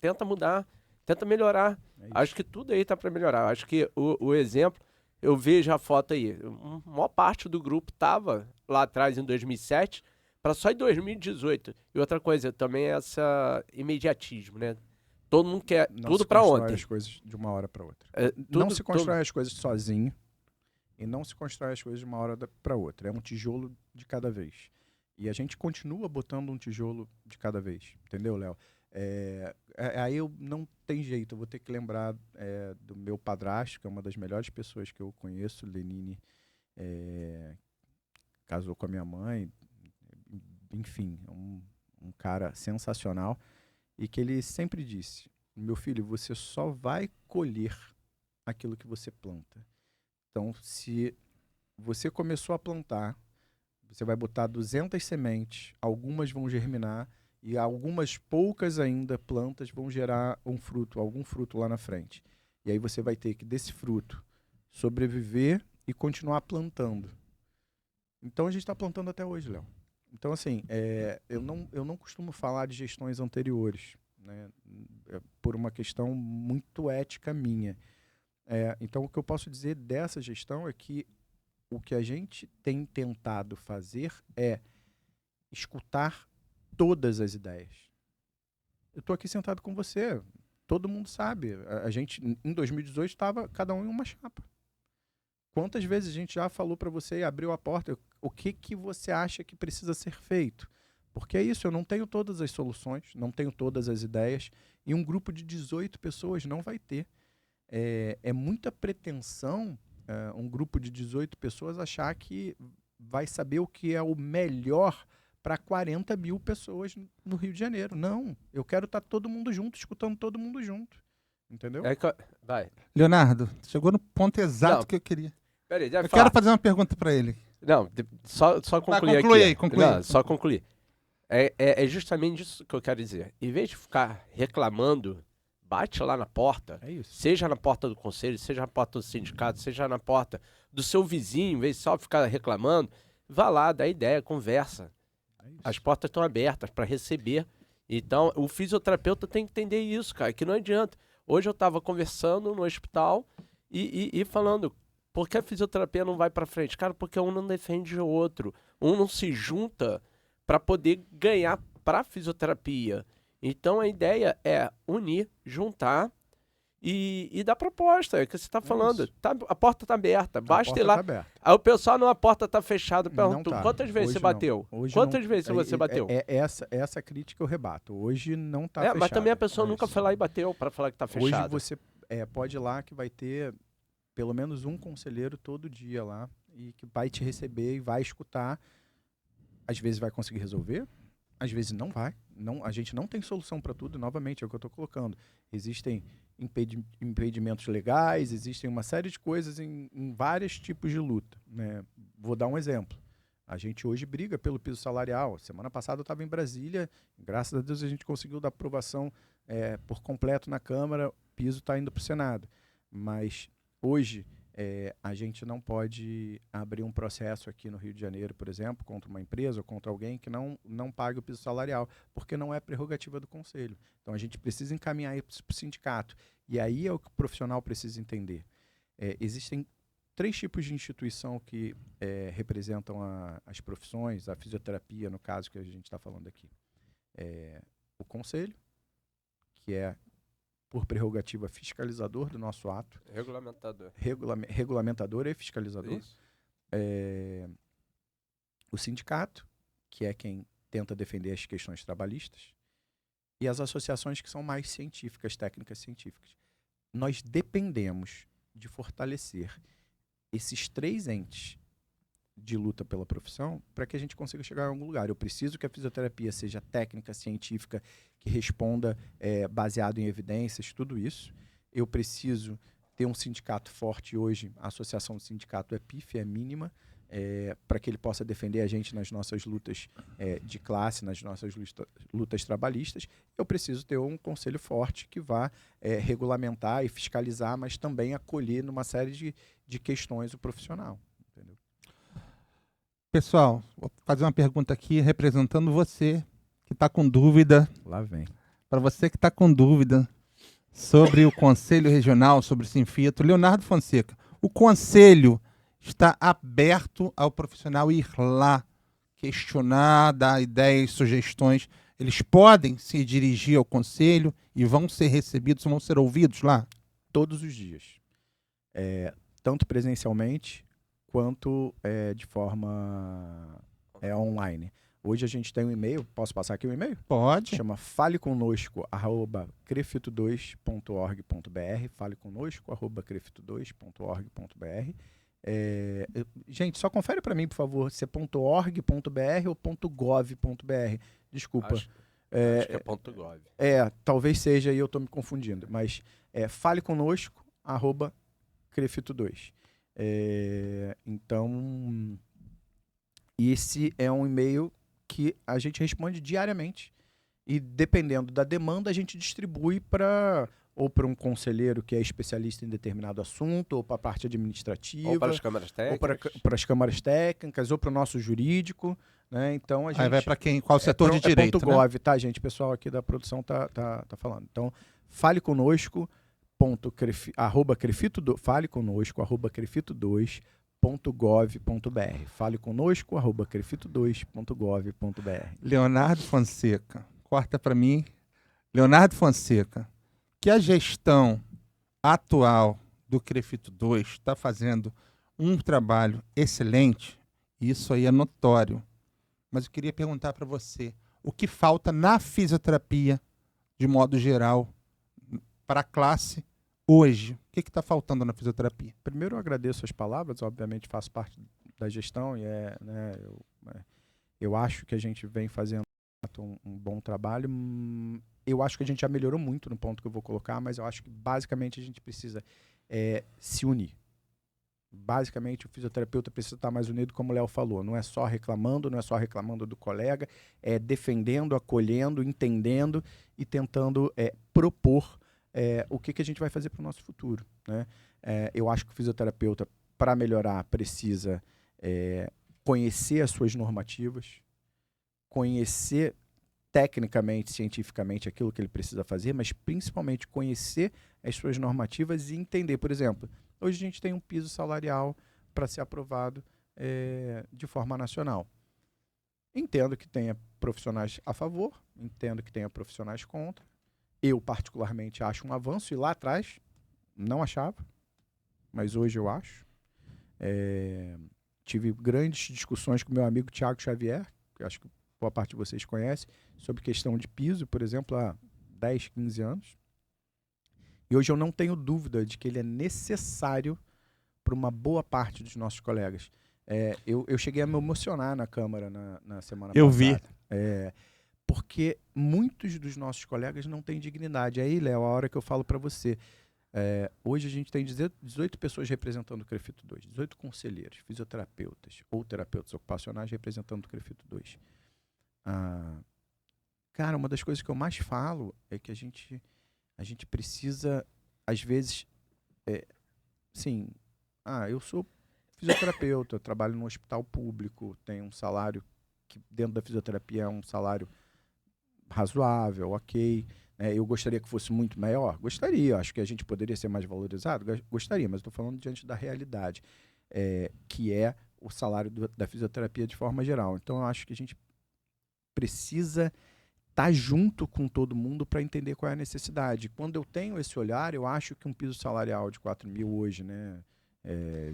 tenta mudar, tenta melhorar. Acho que tudo aí está para melhorar. Acho que o exemplo, eu vejo a foto aí, a maior parte do grupo estava lá atrás em 2007, para só em 2018. E outra coisa também é esse imediatismo, né? Todo mundo quer tudo para ontem. Não se constrói as coisas de uma hora para outra. Não se constrói as coisas sozinho e não se constrói as coisas de uma hora para outra. É um tijolo de cada vez. E a gente continua botando um tijolo de cada vez. Entendeu, Léo? Aí eu não tem jeito. Eu vou ter que lembrar do meu padrasto, que é uma das melhores pessoas que eu conheço, Lenine. Casou com a minha mãe. Enfim, um cara sensacional. E que ele sempre disse: meu filho, você só vai colher aquilo que você planta. Então, se você começou a plantar, você vai botar 200 sementes, algumas vão germinar e algumas poucas ainda plantas vão gerar algum fruto lá na frente. E aí você vai ter que, desse fruto, sobreviver e continuar plantando. Então, a gente está plantando até hoje, Léo. Então, assim, eu não costumo falar de gestões anteriores, né, por uma questão muito ética minha. Então, o que eu posso dizer dessa gestão é que o que a gente tem tentado fazer é escutar todas as ideias. Eu estou aqui sentado com você, todo mundo sabe. A gente, em 2018, estava cada um em uma chapa. Quantas vezes a gente já falou para você e abriu a porta, o que você acha que precisa ser feito? Porque é isso, eu não tenho todas as soluções, não tenho todas as ideias, e um grupo de 18 pessoas não vai ter. É muita pretensão um grupo de 18 pessoas achar que vai saber o que é o melhor para 40 mil pessoas no Rio de Janeiro. Não, eu quero estar todo mundo junto, escutando todo mundo junto. Entendeu? Vai. Leonardo, chegou no ponto exato Não, que eu queria. Peraí, deve Eu falar. quero fazer uma pergunta para ele. Não, só concluir conclui aqui. aí, conclui. Não, só concluir. É justamente isso que eu quero dizer. Em vez de ficar reclamando, bate lá na porta. É isso. Seja na porta do conselho, seja na porta do sindicato, seja na porta do seu vizinho, em vez de só ficar reclamando, vá lá, dá ideia, conversa. As portas estão abertas para receber. Então, o fisioterapeuta tem que entender isso, cara, que não adianta. Hoje eu estava conversando no hospital e falando, por que a fisioterapia não vai para frente? Cara, porque um não defende o outro. Um não se junta para poder ganhar para a fisioterapia. Então, a ideia é unir, juntar e dar proposta. É o que você está falando. A porta está aberta. Basta ir lá. Aí o pessoal, não, a porta está fechada. Perguntou, quantas vezes você bateu? Quantas vezes você bateu? Essa crítica eu rebato. Hoje não está fechado. Mas também a pessoa nunca foi lá e bateu para falar que está fechado. Hoje você pode ir lá que vai ter pelo menos um conselheiro todo dia lá e que vai te receber e vai escutar. Às vezes vai conseguir resolver, às vezes não vai. A gente não tem solução para tudo, novamente, é o que eu estou colocando. Existem impedimentos legais, existem uma série de coisas em vários tipos de luta, né? Vou dar um exemplo. A gente hoje briga pelo piso salarial. Semana passada eu estava em Brasília, graças a Deus a gente conseguiu dar aprovação por completo na Câmara, o piso está indo para o Senado. Mas hoje a gente não pode abrir um processo aqui no Rio de Janeiro, por exemplo, contra uma empresa ou contra alguém que não pague o piso salarial, porque não é prerrogativa do Conselho. Então a gente precisa encaminhar isso para o sindicato. E aí é o que o profissional precisa entender. Existem 3 tipos de instituição que representam as profissões, a fisioterapia, no caso que a gente está falando aqui. O Conselho, que é por prerrogativa fiscalizador do nosso ato. Regulamentador. Regulamentador e fiscalizador. O sindicato, que é quem tenta defender as questões trabalhistas. E as associações que são mais científicas, técnicas científicas. Nós dependemos de fortalecer esses 3 entes de luta pela profissão para que a gente consiga chegar a algum lugar. Eu preciso que a fisioterapia seja técnica, científica, que responda baseado em evidências, tudo isso. Eu preciso ter um sindicato forte hoje. A associação do sindicato é pífia, é mínima, para que ele possa defender a gente nas nossas lutas de classe, nas nossas lutas trabalhistas. Eu preciso ter um conselho forte que vá regulamentar e fiscalizar, mas também acolher numa série de questões o profissional. Entendeu? Pessoal, vou fazer uma pergunta aqui representando você que está com dúvida. Lá vem. Para você que está com dúvida sobre o Conselho Regional, sobre o Sinfito, Leonardo Fonseca, o Conselho está aberto ao profissional ir lá, questionar, dar ideias, sugestões. Eles podem se dirigir ao Conselho e vão ser recebidos, vão ser ouvidos lá? Todos os dias. Tanto presencialmente quanto de forma online. Hoje a gente tem um e-mail, posso passar aqui o e-mail? Pode. Chama faleconosco@crefito2.org.br, faleconosco@crefito2.org.br. Gente, só confere para mim, por favor, se é .org.br ou .gov.br. Desculpa. Acho que é .gov. Talvez seja e eu estou me confundindo, mas faleconosco@crefito2. Então, esse é um e-mail que a gente responde diariamente e, dependendo da demanda, a gente distribui para ou para um conselheiro que é especialista em determinado assunto, ou para a parte administrativa, Ou para as câmaras técnicas. ou para as câmaras técnicas, ou para o nosso jurídico, né? Então a gente... Aí vai para qual setor de direito, ponto né? .gov, tá, gente? O pessoal aqui da produção tá falando. Então, fale conosco, fale conosco, @crefito2.gov.br. Fale conosco, @crefito2.gov.br. Leonardo Fonseca, corta para mim. Leonardo Fonseca, que a gestão atual do Crefito 2 está fazendo um trabalho excelente, isso aí é notório. Mas eu queria perguntar para você, o que falta na fisioterapia, de modo geral, para a classe hoje? O que está faltando na fisioterapia? Primeiro, eu agradeço as palavras, obviamente faço parte da gestão e eu acho que a gente vem fazendo um bom trabalho. Eu acho que a gente já melhorou muito no ponto que eu vou colocar, mas eu acho que basicamente a gente precisa se unir. Basicamente, o fisioterapeuta precisa estar mais unido, como o Léo falou. Não é só reclamando do colega, é defendendo, acolhendo, entendendo e tentando propor o que a gente vai fazer para o nosso futuro, né? Eu acho que o fisioterapeuta, para melhorar, precisa conhecer as suas normativas, conhecer tecnicamente, cientificamente, aquilo que ele precisa fazer, mas principalmente conhecer as suas normativas e entender. Por exemplo, hoje a gente tem um piso salarial para ser aprovado de forma nacional. Entendo que tenha profissionais a favor, entendo que tenha profissionais contra. Eu, particularmente, acho um avanço, e lá atrás não achava, mas hoje eu acho. Tive grandes discussões com meu amigo Thiago Xavier, que acho que boa parte de vocês conhece, sobre questão de piso, por exemplo, há 10, 15 anos. E hoje eu não tenho dúvida de que ele é necessário para uma boa parte dos nossos colegas. Eu cheguei a me emocionar na Câmara na semana passada. Eu vi. Porque muitos dos nossos colegas não têm dignidade. Aí, Léo, a hora que eu falo para você, hoje a gente tem 18 pessoas representando o Crefito 2, 18 conselheiros, fisioterapeutas ou terapeutas ocupacionais representando o Crefito 2. Cara, uma das coisas que eu mais falo é que a gente precisa, às vezes, eu sou fisioterapeuta, trabalho no hospital público, tenho um salário que dentro da fisioterapia é um salário razoável, ok. Eu gostaria que fosse muito maior? Gostaria. Acho que a gente poderia ser mais valorizado? Gostaria, mas estou falando diante da realidade, que é o salário da fisioterapia de forma geral. Então, eu acho que a gente precisa estar junto com todo mundo para entender qual é a necessidade. Quando eu tenho esse olhar, eu acho que um piso salarial de 4 mil hoje, né,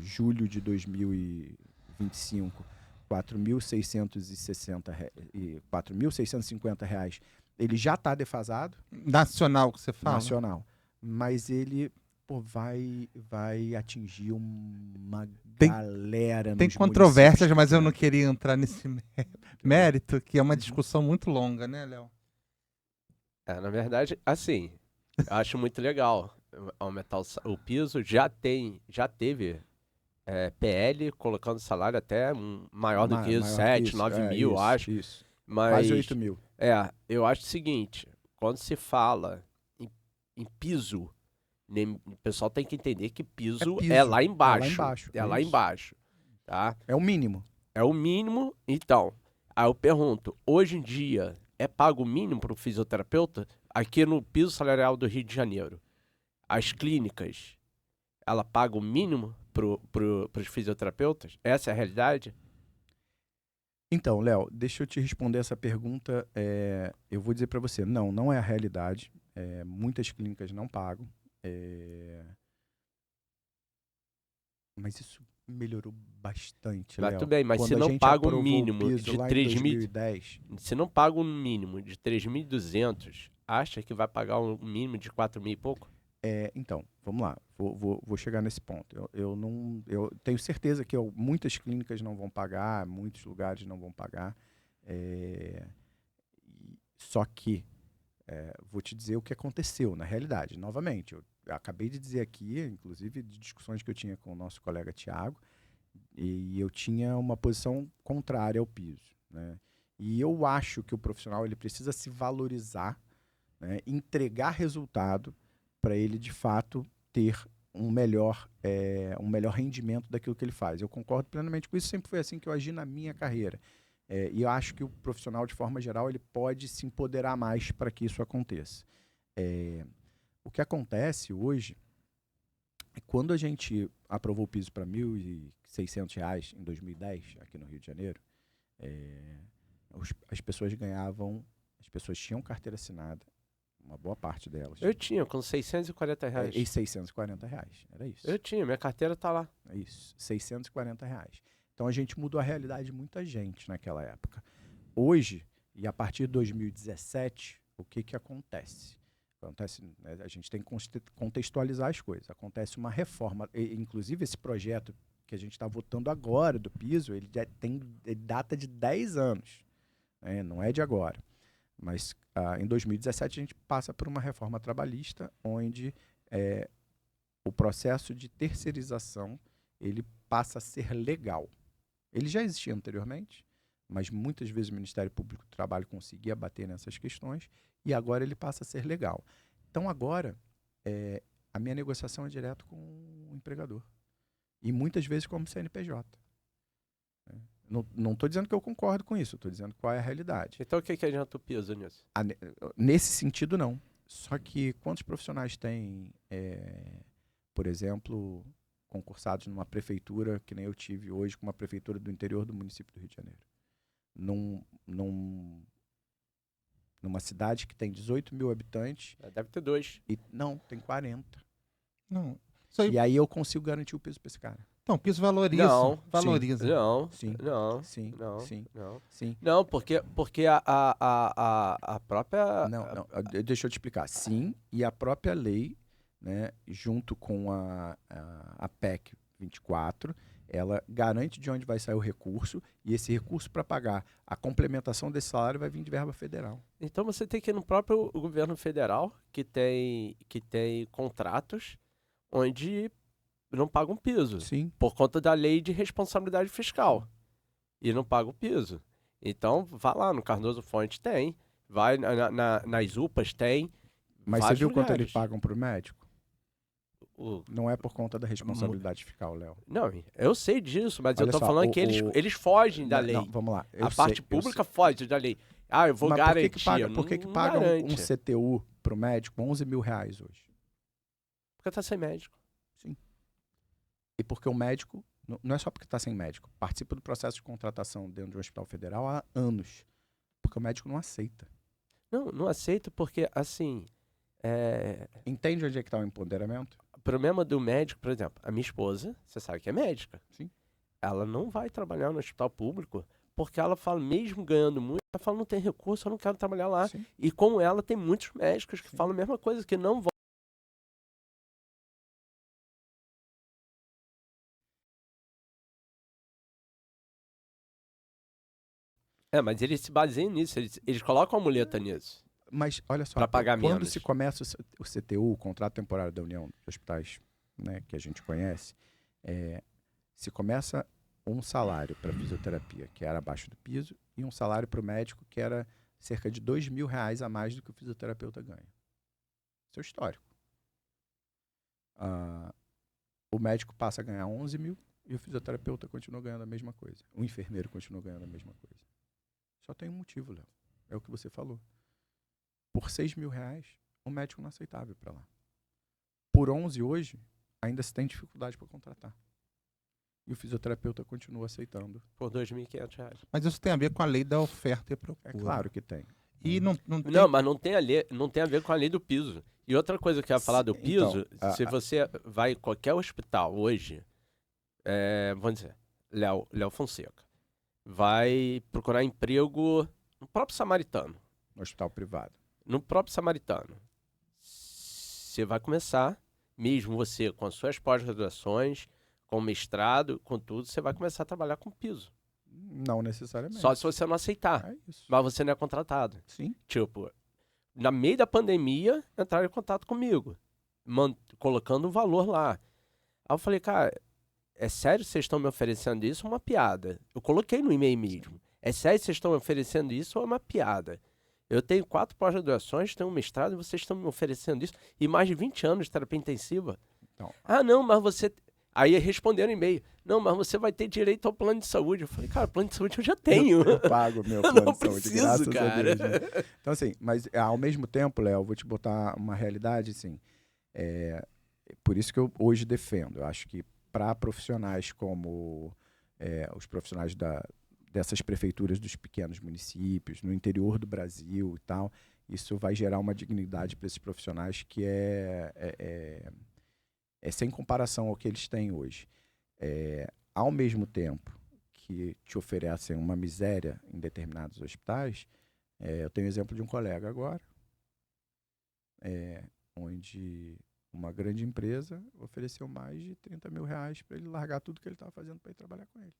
julho de 2025, R$4.650, ele já está defasado. Nacional que você fala? Nacional. Mas ele vai atingir uma galera. Tem controvérsias, mas eu não queria entrar nesse mérito, que é uma discussão muito longa, né, Léo? Na verdade, assim, eu acho muito legal aumentar o piso. Já teve PL colocando salário até maior do que 7, 9 mil, acho. Isso. Mas, quase 8 mil. Eu acho o seguinte, quando se fala em piso, o pessoal tem que entender que piso é lá embaixo. É lá embaixo. Tá? É o mínimo. É o mínimo. Então, aí eu pergunto, hoje em dia é pago o mínimo para o fisioterapeuta? Aqui no piso salarial do Rio de Janeiro, as clínicas, ela paga o mínimo para os fisioterapeutas? Essa é a realidade? Então, Léo, deixa eu te responder essa pergunta. Eu vou dizer para você, não é a realidade. Muitas clínicas não pagam. Mas isso melhorou bastante, Léo. Tudo bem, mas se não paga o mínimo de 3.000, se não paga um mínimo de 3.200, acha que vai pagar um mínimo de 4.000 e pouco? Então, vamos lá. Vou chegar nesse ponto. Eu tenho certeza que muitas clínicas não vão pagar, muitos lugares não vão pagar. Só que vou te dizer o que aconteceu na realidade. Novamente, eu acabei de dizer aqui, inclusive de discussões que eu tinha com o nosso colega Thiago, e eu tinha uma posição contrária ao piso, né? E eu acho que o profissional ele precisa se valorizar, né, entregar resultado para ele, de fato, ter um melhor rendimento daquilo que ele faz. Eu concordo plenamente com isso, sempre foi assim que eu agi na minha carreira. E eu acho que o profissional, de forma geral, ele pode se empoderar mais para que isso aconteça. O que acontece hoje é quando a gente aprovou o piso para R$ 1.600 em 2010, aqui no Rio de Janeiro, as pessoas tinham carteira assinada, uma boa parte delas. Eu tinha, com R$640. E R$640, era isso. Eu tinha, minha carteira tá lá. É isso, R$640. Então a gente mudou a realidade de muita gente naquela época. Hoje, e a partir de 2017, o que acontece? Né, a gente tem que contextualizar as coisas. Acontece uma reforma, inclusive esse projeto que a gente está votando agora do piso, ele já tem data de 10 anos, né? Não é de agora. Mas em 2017 a gente passa por uma reforma trabalhista, onde o processo de terceirização ele passa a ser legal. Ele já existia anteriormente, mas muitas vezes o Ministério Público do Trabalho conseguia bater nessas questões, e agora ele passa a ser legal. Então agora, a minha negociação é direto com o empregador. E muitas vezes como CNPJ. Não estou dizendo que eu concordo com isso, estou dizendo qual é a realidade. Então o que adianta o piso nisso? Nesse sentido, não. Só que quantos profissionais têm, por exemplo, concursados numa prefeitura, que nem eu tive hoje, com uma prefeitura do interior do município do Rio de Janeiro? Numa cidade que tem 18 mil habitantes. Deve ter 2. Não, tem 40. Não. Isso aí, E aí eu consigo garantir o piso para esse cara. então, o piso valoriza. Não, valoriza. Não, Sim. não, Sim, não, sim, não. sim. Não, porque a própria... Não, deixa eu te explicar. Sim, e a própria lei, né, junto com a PEC 24, ela garante de onde vai sair o recurso, e esse recurso para pagar a complementação desse salário vai vir de verba federal. Então você tem que ir no próprio governo federal, que tem contratos onde não pagam piso. Sim. Por conta da lei de responsabilidade fiscal. E não paga o piso. Então, vai lá, no Cardoso Fontes tem, vai nas UPAs tem. Mas você viu quanto lugares. eles pagam para o médico? Não é por conta da responsabilidade fiscal, Léo. Não, eu sei disso, mas Olha eu tô só, falando que eles fogem da lei. Não, vamos lá. A parte pública foge da lei. Eu vou garantir. Por que pagam um CTU pro médico R$11 mil hoje? Porque tá sem médico. Sim. E porque o médico, não é só porque tá sem médico, participa do processo de contratação dentro de um hospital federal há anos. Porque o médico não aceita. Não aceita porque, assim... Entende onde é que está o empoderamento? O problema do médico, por exemplo, a minha esposa, você sabe que é médica. Sim. Ela não vai trabalhar no hospital público porque ela fala, mesmo ganhando muito, ela fala, não tem recurso, eu não quero trabalhar lá. Sim. E com ela tem muitos médicos que falam a mesma coisa, que não vão. Mas eles se baseiam nisso, eles colocam a muleta nisso. Mas, olha só, pra pagar quando menos. se começa o CTU, o Contrato Temporário da União de Hospitais, né, que a gente conhece, se começa um salário para fisioterapia, que era abaixo do piso, e um salário para o médico, que era cerca de R$2 mil a mais do que o fisioterapeuta ganha. Isso é histórico. O médico passa a ganhar 11 mil e o fisioterapeuta continua ganhando a mesma coisa. O enfermeiro continua ganhando a mesma coisa. Só tem um motivo, Léo. É o que você falou. Por R$6 mil, o médico não aceitava ir para lá. Por 11 hoje, ainda se tem dificuldade para contratar. E o fisioterapeuta continua aceitando. Por R$2.500. Mas isso tem a ver com a lei da oferta e procura. É claro que tem. E não tem... Não, mas não tem a ver com a lei do piso. E outra coisa que eu ia falar do piso, Então, se você vai em qualquer hospital hoje, vamos dizer, Léo Fonseca, vai procurar emprego no próprio Samaritano. No hospital privado. No próprio Samaritano. Você vai começar, mesmo você com as suas pós-graduações, com mestrado, com tudo, você vai começar a trabalhar com piso. Não necessariamente. Só se você não aceitar. É isso. Mas você não é contratado. Sim. Tipo, na meio da pandemia, entraram em contato comigo, colocando um valor lá. Aí eu falei, cara, é sério que vocês estão me oferecendo isso ou é uma piada? Eu coloquei no e-mail mesmo. É sério que vocês estão me oferecendo isso ou é uma piada? Eu tenho 4 pós-graduações, tenho um mestrado e vocês estão me oferecendo isso. E mais de 20 anos de terapia intensiva. Então. Ah, não, mas você... Aí responderam e-mail. Não, mas você vai ter direito ao plano de saúde. Eu falei, cara, plano de saúde eu já tenho. Eu pago meu Eu plano não de saúde, preciso, graças cara. a Deus. Né? Então, assim, mas ao mesmo tempo, Léo, eu vou te botar uma realidade, assim, por isso que eu hoje defendo. Eu acho que para profissionais como os profissionais dessas prefeituras dos pequenos municípios, no interior do Brasil e tal, isso vai gerar uma dignidade para esses profissionais que é sem comparação ao que eles têm hoje. Ao mesmo tempo que te oferecem uma miséria em determinados hospitais, eu tenho o exemplo de um colega agora, onde uma grande empresa ofereceu mais de R$30 mil para ele largar tudo que ele estava fazendo para ir trabalhar com ele.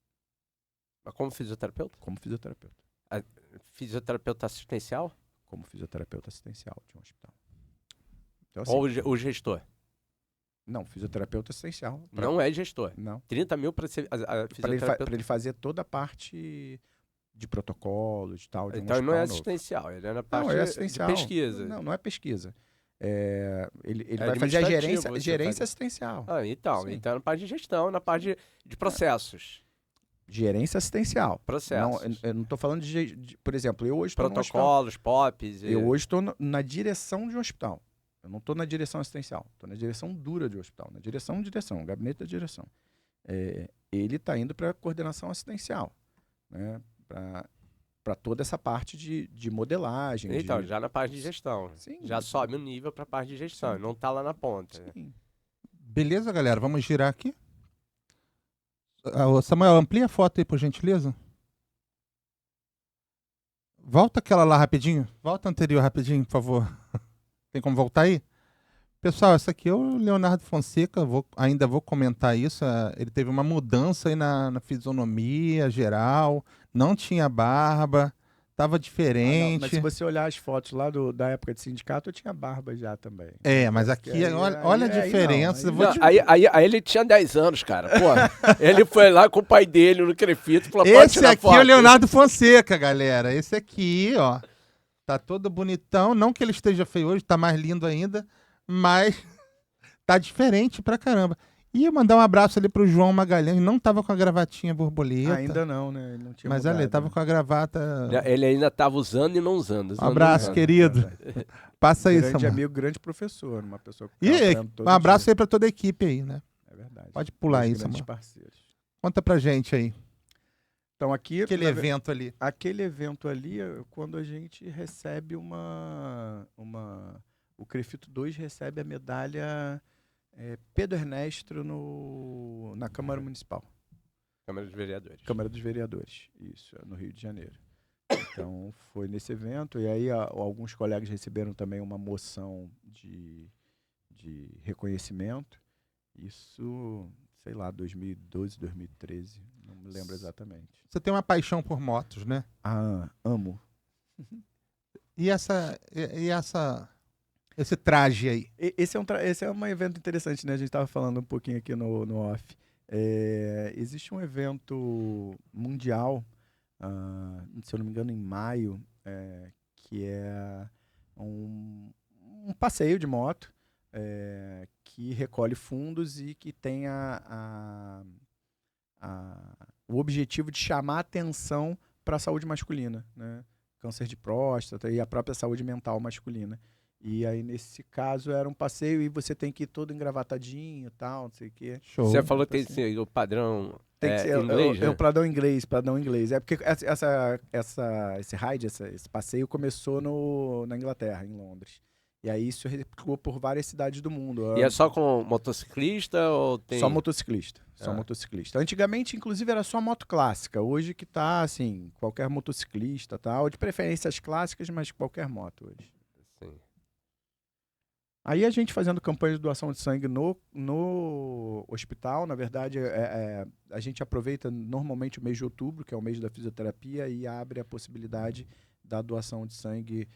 Mas como fisioterapeuta? Como fisioterapeuta. Fisioterapeuta assistencial? Como fisioterapeuta assistencial de um hospital. Então, assim, Ou o gestor? Não, fisioterapeuta assistencial. Não é gestor. Não. 30 mil para ser fisioterapeuta. Para ele fazer toda a parte de protocolo, de tal, de um Então ele não é hospital novo. assistencial, ele é na parte Não, é assistencial. de pesquisa. Não é pesquisa. Ele vai fazer a administrativo, você gerência faz. assistencial. Então Sim. na parte de gestão, na parte de processos. Gerência assistencial. Processos. Não, eu não estou falando por exemplo, eu hoje estou no hospital. Protocolos, POPs. Eu hoje estou na direção de um hospital. Eu não estou na direção assistencial. Estou na direção dura de um hospital. Na direção, gabinete da direção. Ele está indo para a coordenação assistencial, né? Para toda essa parte de modelagem. Então, já na parte de gestão. Sim. Já sobe o nível para a parte de gestão. Sim. Não está lá na ponta. Sim. Beleza, galera? Vamos girar aqui. Samuel, amplia a foto aí, por gentileza. Volta aquela lá rapidinho. Volta a anterior rapidinho, por favor. Tem como voltar aí? Pessoal, essa aqui é o Leonardo Fonseca. Ainda vou comentar isso. Ele teve uma mudança aí na fisionomia geral. Não tinha barba. Tava diferente. Mas se você olhar as fotos lá da época de sindicato, eu tinha barba já também. Mas aqui, olha a diferença. Aí ele tinha 10 anos, cara. Pô, ele foi lá com o pai dele no Crefito e falou, pode Esse tirar aqui foto. é o Leonardo Fonseca, galera. Esse aqui, ó. Tá todo bonitão. Não que ele esteja feio hoje, tá mais lindo ainda. Mas tá diferente pra caramba. Ia mandar um abraço ali pro João Magalhães. Não tava com a gravatinha borboleta. Ainda não, né? Ele não tinha Mas mudado, olha, ele tava né? com a gravata. Ele ainda tava usando e não usando. Um abraço, querido. Passa aí, Grande Samuel. amigo, grande professor. Uma pessoa que E aprende todo um abraço dia. aí pra toda a equipe aí, né? É verdade. Pode pular aí, Os grandes Samuel. parceiros. Conta pra gente aí. Então aqui... Aquele evento ali. Aquele evento ali é quando a gente recebe o Crefito 2 recebe a medalha Pedro Ernesto na Câmara Municipal. Câmara dos Vereadores. Câmara dos Vereadores, isso, no Rio de Janeiro. Então foi nesse evento, e aí alguns colegas receberam também uma moção de reconhecimento. Isso, sei lá, 2012, 2013, não me lembro exatamente. Você tem uma paixão por motos, né? Amo. Esse traje aí? Esse é um evento interessante, né? A gente estava falando um pouquinho aqui no off. Existe um evento mundial, se eu não me engano, em maio, que é um passeio de moto que recolhe fundos e que tem o objetivo de chamar a atenção para a saúde masculina, né? Câncer de próstata e a própria saúde mental masculina. E aí, nesse caso, era um passeio e você tem que ir todo engravatadinho e tal, não sei o quê. Show. Você falou que tem que ser o padrão tem que ser inglês, né? o padrão inglês. É porque esse ride, esse passeio começou na Inglaterra, em Londres. E aí isso replicou por várias cidades do mundo. E é só com motociclista ou tem... Só motociclista. Só motociclista. Antigamente, inclusive, era só moto clássica. Hoje que tá, assim, qualquer motociclista, tal, de preferência as clássicas, mas qualquer moto hoje. Sim. Aí a gente fazendo campanha de doação de sangue no hospital, na verdade, a gente aproveita normalmente o mês de outubro, que é o mês da fisioterapia, e abre a possibilidade da doação de sangue,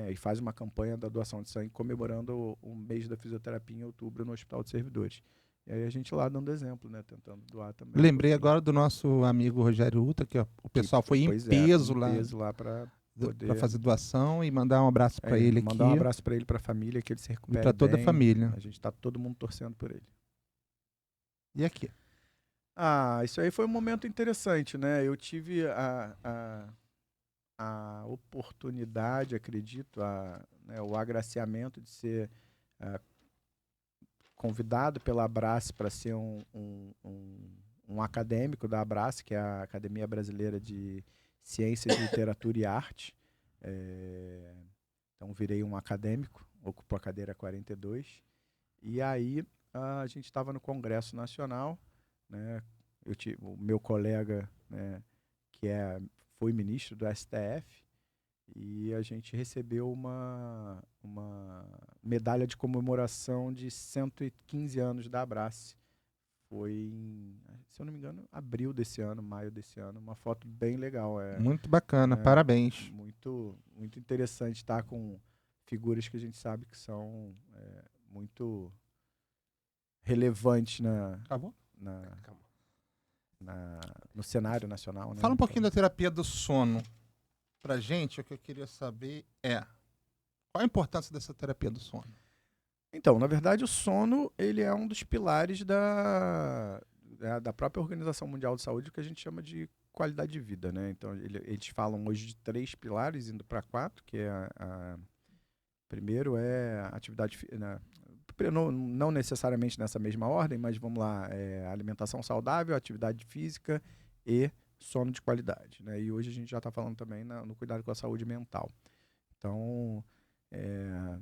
e faz uma campanha da doação de sangue comemorando o mês da fisioterapia em outubro no Hospital de Servidores. E aí a gente lá dando exemplo, né, tentando doar também. Lembrei agora do nosso amigo Rogério Uta, que ó, o pessoal foi em peso lá. Peso lá para para fazer doação e mandar um abraço para ele aqui. Mandar um abraço para ele, para a família, que ele se recupere e para toda a família. A gente tá todo mundo torcendo por ele. E aqui? Isso aí foi um momento interessante, né? Eu tive a oportunidade, acredito, o agraciamento de ser convidado pela Abrace para ser um acadêmico da Abrace, que é a Academia Brasileira de Ciências, Literatura e Arte. Então virei um acadêmico, ocupo a cadeira 42. E aí a gente estava no Congresso Nacional, né? O meu colega, né, foi ministro do STF, e a gente recebeu uma medalha de comemoração de 115 anos da Abrace. Foi, se eu não me engano, abril desse ano, maio desse ano. Uma foto bem legal. Muito bacana, parabéns. Muito, muito interessante estar com figuras que a gente sabe que são muito relevantes no cenário nacional. Né? Fala um pouquinho da terapia do sono pra gente. O que eu queria saber qual a importância dessa terapia do sono? Então, na verdade, o sono ele é um dos pilares da própria Organização Mundial de Saúde, que a gente chama de qualidade de vida, né? Então, eles falam hoje de 3 pilares, indo para 4, que é primeiro é atividade física, não necessariamente nessa mesma ordem, mas vamos lá, alimentação saudável, atividade física e sono de qualidade, né? E hoje a gente já está falando também no cuidado com a saúde mental. Então,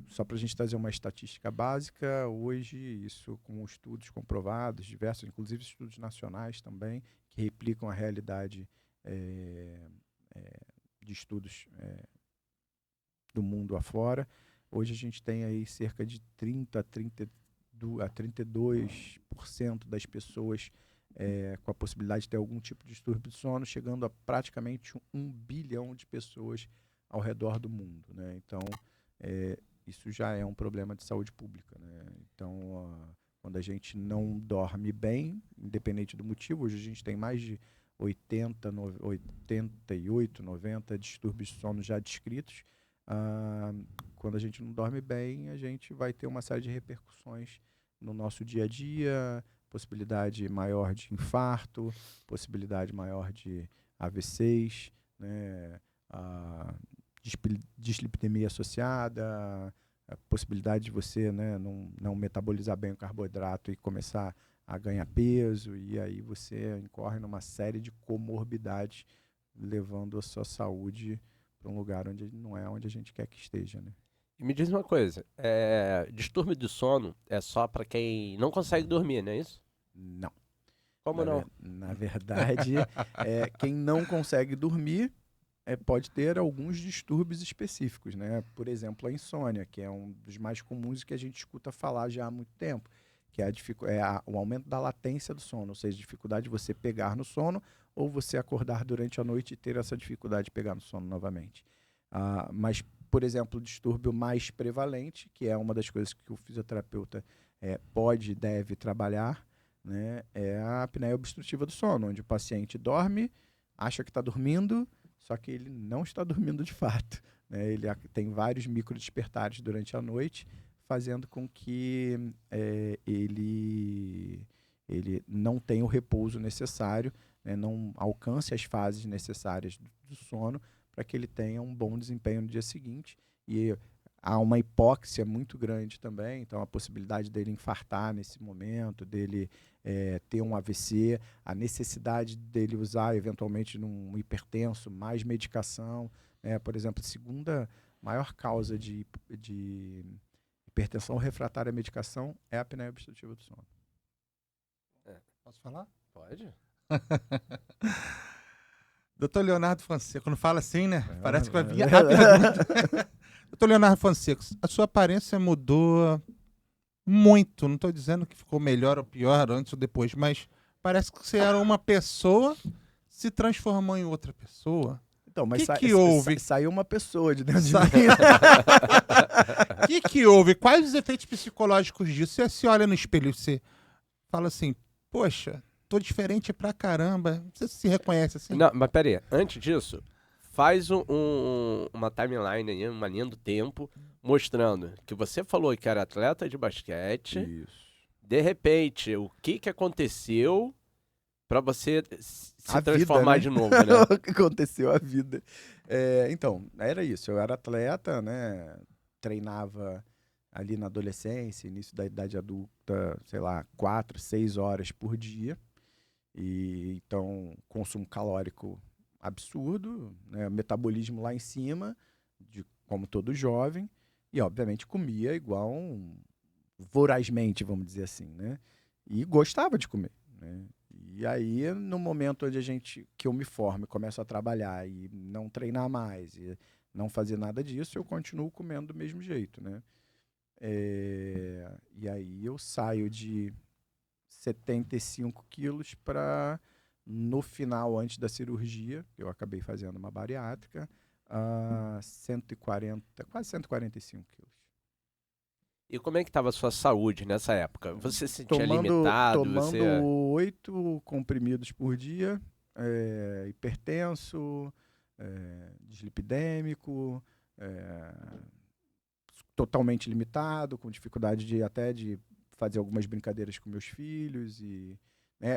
só para a gente trazer uma estatística básica, hoje isso com estudos comprovados, diversos, inclusive estudos nacionais também, que replicam a realidade de estudos do mundo afora. Hoje a gente tem aí cerca de 30 a 32% das pessoas com a possibilidade de ter algum tipo de distúrbio de sono, chegando a praticamente 1 bilhão de pessoas ao redor do mundo, né? Então, isso já é um problema de saúde pública, né? Então, quando a gente não dorme bem, independente do motivo, hoje a gente tem mais de 88, 90 distúrbios de sono já descritos. Quando a gente não dorme bem, a gente vai ter uma série de repercussões no nosso dia a dia, possibilidade maior de infarto, possibilidade maior de AVCs, né? Dislipidemia associada, a possibilidade de você, né, não metabolizar bem o carboidrato e começar a ganhar peso, e aí você incorre numa série de comorbidades, levando a sua saúde para um lugar onde não é onde a gente quer que esteja, né? E me diz uma coisa, distúrbio de sono é só para quem não consegue dormir, não é isso? Não. Como não? Na verdade, quem não consegue dormir pode ter alguns distúrbios específicos, né? Por exemplo, a insônia, que é um dos mais comuns que a gente escuta falar já há muito tempo, que é o aumento da latência do sono, ou seja, a dificuldade de você pegar no sono ou você acordar durante a noite e ter essa dificuldade de pegar no sono novamente. Mas, por exemplo, o distúrbio mais prevalente, que é uma das coisas que o fisioterapeuta pode e deve trabalhar, né, é a apneia obstrutiva do sono, onde o paciente dorme, acha que está dormindo, só que ele não está dormindo de fato, né? Ele tem vários microdespertares durante a noite, fazendo com que ele não tenha o repouso necessário, né? Não alcance as fases necessárias do sono para que ele tenha um bom desempenho no dia seguinte. E há uma hipóxia muito grande também, então a possibilidade dele infartar nesse momento, dele ter um AVC, a necessidade dele usar eventualmente num hipertenso mais medicação, né? Por exemplo, a segunda maior causa de hipertensão refratária à medicação é a apneia obstrutiva do sono. Posso falar? Pode. Doutor Leonardo Fonseca, quando fala assim, né? Parece que vai vir a pergunta. Doutor Leonardo Fonseca, a sua aparência mudou muito. Não estou dizendo que ficou melhor ou pior antes ou depois, mas parece que você era uma pessoa, se transformou em outra pessoa. Então, mas que houve? Saiu uma pessoa de dentro de mim. O que houve? Quais os efeitos psicológicos disso? Você se olha no espelho e você fala assim, poxa, tô diferente pra caramba. Você se reconhece assim? Não, mas peraí, antes disso, faz uma timeline aí, uma linha do tempo, mostrando que você falou que era atleta de basquete. Isso. De repente, o que aconteceu pra você se A transformar vida, de né? novo, né? O que aconteceu, a vida. Então, era isso. Eu era atleta, né? Treinava ali na adolescência, início da idade adulta, sei lá, 4, 6 horas por dia. E então, consumo calórico absurdo, né? Metabolismo lá em cima, como todo jovem. E, obviamente, comia igual vorazmente, vamos dizer assim, né? E gostava de comer, né? E aí, no momento onde que eu me formo e começo a trabalhar e não treinar mais e não fazer nada disso, eu continuo comendo do mesmo jeito, né? E aí eu saio de 75 quilos para, no final, antes da cirurgia, eu acabei fazendo uma bariátrica, a 140, quase 145 quilos. E como é que estava a sua saúde nessa época? Você se sentia Tomando limitado? Você... 8 comprimidos por dia, hipertenso, dislipidêmico, totalmente limitado, com dificuldade até de fazer algumas brincadeiras com meus filhos.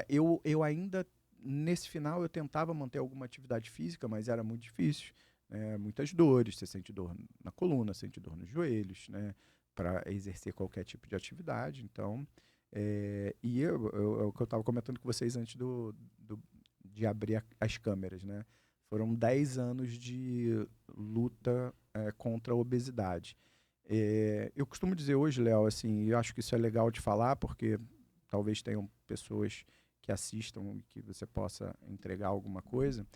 Eu ainda, nesse final, eu tentava manter alguma atividade física, mas era muito difícil. Muitas dores, você sente dor na coluna, sente dor nos joelhos, né? Para exercer qualquer tipo de atividade. Então, o que eu estava comentando com vocês antes de abrir as câmeras, né? Foram 10 anos de luta contra a obesidade. Eu costumo dizer hoje, Léo, assim, eu acho que isso é legal de falar, porque talvez tenham pessoas que assistam e que você possa entregar alguma coisa.